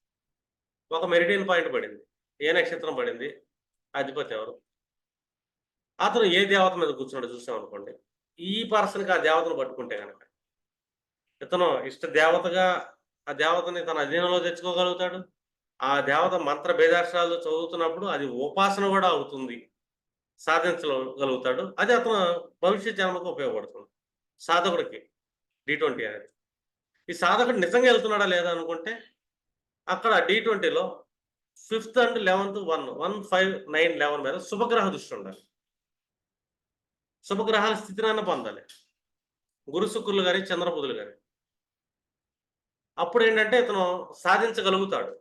ఒక మెరిడియన్ పాయింట్ పడింది. ఏ నక్షత్రం పడింది? అధిపతి ఎవరు? అతను ఏ దేవత మీద కూర్చున్నాడో చూసామనుకోండి. ఈ పర్సన్‌కి ఆ దేవతను పట్టుకుంటే గనక, ఇతను ఇష్ట దేవతగా ఆ దేవతని తన అధీనంలో తెచ్చుకోగలుగుతాడు. ఆ దేవత మంత్ర భేదాక్షరాలు చదువుతున్నప్పుడు అది ఉపాసన గూడా అవుతుంది. సాధించగలుగుతాడు. అది అతను భవిష్యత్ జన్మకు ఉపయోగపడుతుంది. సాధకుడికి D20 అనేది. ఈ సాధకుడు నిజంగా ఎళ్తున్నాడా లేదా అనుకుంటే, అక్కడ D20లో ఫిఫ్త్ అండ్ 11థ్ 1, 1, 5, 9, 11 మీద శుభగ్రహ దృష్టి ఉండాలి. శుభగ్రహాల స్థితినన్నా పొందాలి. గురు శుక్రులు గాని, చంద్రబుధులు గాని. అప్పుడేంటంటే ఇతను సాధించగలుగుతాడు.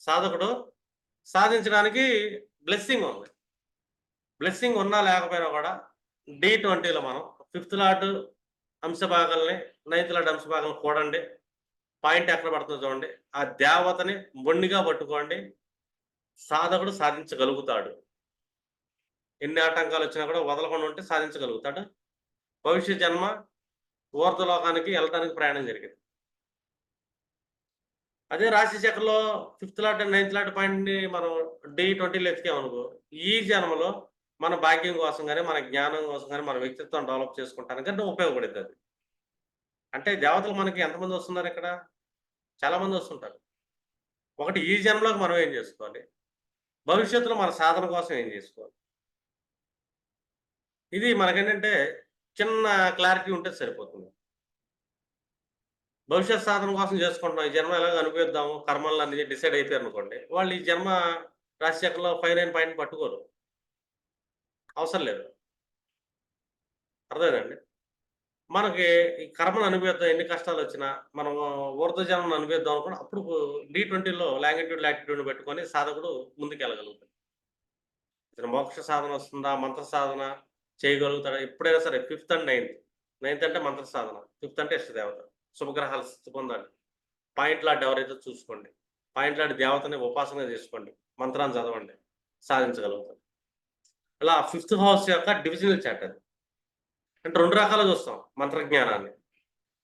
సాధకుడు సాధించడానికి బ్లెస్సింగ్ ఉంది. బ్లెస్సింగ్ ఉన్నా లేకపోయినా కూడా D20లో మనం ఫిఫ్త్ లార్డ్ అంశ భాగాల్ని, నైన్త్ లార్డ్ అంశ భాగాలను కూడండి. పాయింట్ ఎక్కడ పడుతుందో చూడండి. ఆ దేవతని మొండిగా పట్టుకోండి. సాధకుడు సాధించగలుగుతాడు. ఎన్ని ఆటంకాలొచ్చినా కూడా వదలకుండా ఉంటే సాధించగలుగుతాడు. భవిష్యత్ జన్మ ఊర్ధ్వలోకానికి ఎళ్ళటానికి ప్రయాణం జరిగింది. అదే రాశి చక్రంలో fifth lord and ninth lord పాయింట్‌ని మనం D20లో ఎతికామనుకో, ఈ జన్మలో మన భాగ్యం కోసం గాని, మన జ్ఞానం కోసం గాని, మన వ్యక్తిత్వం డెవలప్ చేసుకుంటానికి గాని ఉపయోగపడిద్దది. అంటే దేవతలు మనకి ఎంతమంది వస్తున్నారిక్కడ? చాలా మంది వస్తుంటారు. ఒకటి ఈ జన్మలోకి మనం ఏం చేసుకోవాలి? భవిష్యత్తులో మన సాధన కోసం ఏం చేసుకోవాలి? ఇది మనకేంటంటే చిన్న క్లారిటీ ఉంటే సరిపోతుంది. భవిష్యత్ సాధన కోసం చేసుకుంటున్నాం. ఈ జన్మ ఎలాగో అనుభవిద్దాము, కర్మలన్నీ డిసైడ్ అయిపోయారనుకోండి. వాళ్ళు ఈ జన్మ రాశి చక్రంలో 5, 9 పాయింట్ పట్టుకోరు. అవసరం లేదు. అర్థమైందండి? మనకి ఈ కర్మను అనుభవిద్దాం ఎన్ని కష్టాలొచ్చినా, మనం ఊర్ధ్వ జన్మను అనుభవిద్దాం అనుకున్న అప్పుడు D20లో లాంగిట్యూడ్, లాటిట్యూడ్‌ని పెట్టుకొని సాధకుడు ముందుకెళ్ళగలుగుతాడు. ఇతను మోక్ష సాధన వస్తుందా? మంత్ర సాధన చేయగలుగుతాడా? ఎప్పుడైనా సరే ఫిఫ్త్ అండ్ నైన్త్. నైన్త్ అంటే మంత్ర సాధన. ఫిఫ్త్ అంటే ఇష్టదేవత. శుభగ్రహాల స్థితి పొందాలి. పాయింట్ లార్డ్ ఎవరైతే చూసుకోండి. పాయింట్ లార్డ్ దేవతని ఉపాసన చేసుకోండి. మంత్రాన్ని చదవండి. సాధించగలుగుతారు. ఇలా ఫిఫ్త్ హౌస్ యొక్క డివిజనల్ చార్ట్ అది. అంటే 2 రకాలుగా చూస్తాం మంత్రజ్ఞానాన్ని.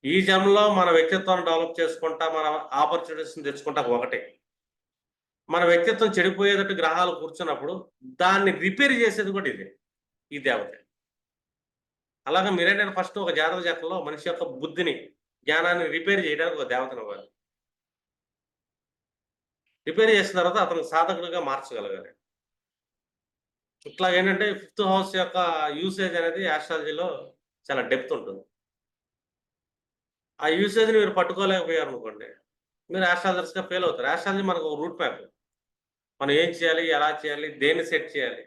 ఈ జన్మలో మన వ్యక్తిత్వాన్ని డెవలప్ చేసుకుంటా, మన ఆపర్చునిటీస్‌ని తెచ్చుకుంటా ఒకటి. మన వ్యక్తిత్వం చెడిపోయేటట్టు గ్రహాలు కూర్చున్నప్పుడు, దాన్ని రిపేర్ చేసేది కూడా ఇదే. ఈ దేవతే. అలాగే మీరేంటంటే ఫస్ట్ ఒక జాతక చక్రంలో మనిషి యొక్క బుద్ధిని, జ్ఞానాన్ని రిపేర్ చేయడానికి ఒక దేవతనివ్వాలి. రిపేర్ చేసిన తర్వాత అతను సాధకుడిగా మార్చగలగాలి. ఇట్లాగేంటంటే ఫిఫ్త్ హౌస్ యొక్క యూసేజ్ అనేది యాస్ట్రాలజీలో చాలా డెప్త్ ఉంటుంది. ఆ యూసేజ్‌ని మీరు పట్టుకోలేకపోయారనుకోండి, మీరు యాస్ట్రాలజర్స్‌గా ఫెయిల్ అవుతారు. యాస్ట్రాలజీ మనకు ఒక రూట్ మ్యాప్. మనం ఏం చేయాలి? ఎలా చేయాలి? దేన్ని సెట్ చేయాలి?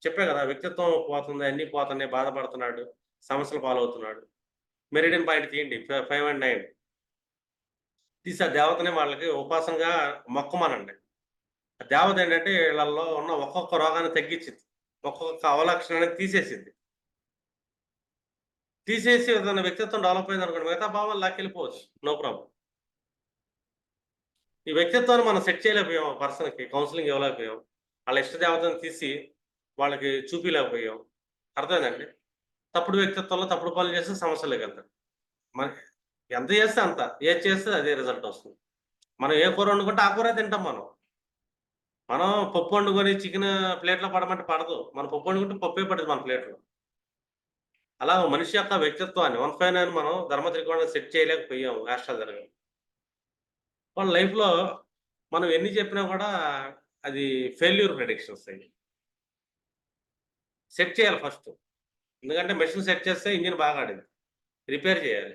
చెప్పా కదా! వ్యక్తిత్వం పోతుంది, అన్నీ పోతున్నాయి, బాధపడుతున్నాడు, సమస్యల పాలవుతున్నాడు. మెరిడియన్ పాయింట్ తీయండి. 5 అండ్ 9 తీసి ఆ దేవతని వాళ్ళకి ఉపాసనగా మొక్కమనండి. ఆ దేవత ఏంటంటే ఈళ్ళల్లో ఉన్న ఒక్కొక్క రోగాన్ని తగ్గించిద్ది. ఒక్కొక్క అవలక్షణాన్ని తీసేసిద్ది. తీసేసి ఏదైనా వ్యక్తిత్వం డెవలప్ అయిందనుకోండి, మిగతా భావాలు లాక్కెళ్ళిపోవచ్చు. No problem. ఈ వ్యక్తిత్వాన్ని మనం సెట్ చేయలేకపోయాం ఆ పర్సన్‌కి. కౌన్సెలింగ్ ఇవ్వలేకపోయాం. వాళ్ళ ఇష్ట దేవతను తీసి వాళ్ళకి చూపియలేకపోయాం. అర్థమైందండి? తప్పుడు వ్యక్తిత్వంలో తప్పుడు పనులు చేస్తే సమస్యల్లోకెళ్తారు. మన ఎంత చేస్తే అంత. ఏది చేస్తే అదే రిజల్ట్ వస్తుంది. మనం ఏ కూర వండుకుంటే ఆ కూరే తింటాం మనం. మనం పప్పు వండుకొని చికెను ప్లేట్‌లో పడమంటే పడదు. మనం పప్పు వండుకుంటే పప్పే పడదు మన ప్లేట్‌లో. అలా మనిషి యొక్క వ్యక్తిత్వాన్ని 159 మనం ధర్మ త్రికోణాన్ని సెట్ చేయలేకపోయాము యాస్ట్రాలజర్‌గా. వాళ్ళ లైఫ్‌లో మనం ఎన్ని చెప్పినా కూడా అది ఫెయిల్యూర్ ప్రిడిక్షన్స్ అయి. సెట్ చేయాలి ఫస్టు. ఎందుకంటే మెషిన్ సెట్ చేస్తే ఇంజిన్ బాగా ఆడిద్ది. రిపేర్ చేయాలి.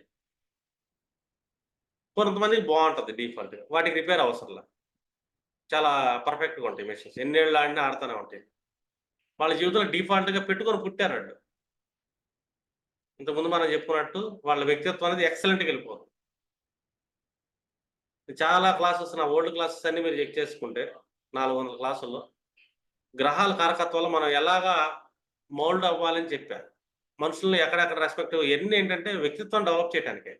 కొంతమందికి బావుంటది డిఫాల్ట్‌గా. వాటికి రిపేర్ అవసరంలా. చాలా పర్ఫెక్ట్‌గా ఉంటాయి మెషిన్స్. ఎన్నేళ్ళు ఆడినా ఆడతానే ఉంటాయి. వాళ్ళ జీవితంలో డిఫాల్ట్‌గా పెట్టుకొని పుట్టారాళ్ళు. ఇంతకుముందు మనం చెప్పుకున్నట్టు వాళ్ళ వ్యక్తిత్వం అనేది ఎక్సలెంట్‌గెళ్ళిపోతుంది. చాలా క్లాసెస్ నా ఓల్డ్ క్లాసెస్ అన్నీ మీరు చెక్ చేసుకుంటే 400 క్లాసుల్లో గ్రహాల కారకత్వాలు మనం ఎలాగా మౌల్డ్ అవ్వాలని చెప్పారు. మనుషుల్ని ఎక్కడెక్కడ రెస్పెక్ట్ ఇయన్నీ ఏంటంటే వ్యక్తిత్వం డెవలప్ చేయటానికే.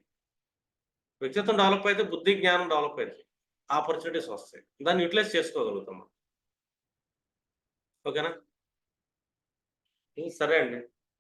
వ్యక్తిత్వం డెవలప్ అయితే బుద్ధి, జ్ఞానం డెవలప్ అయిద్ది. ఆపర్చునిటీస్ వస్తాయి. దాన్ని యుటిలైజ్ చేసుకోగలుగుతాం మనం. ఓకేనా? సరే అండి.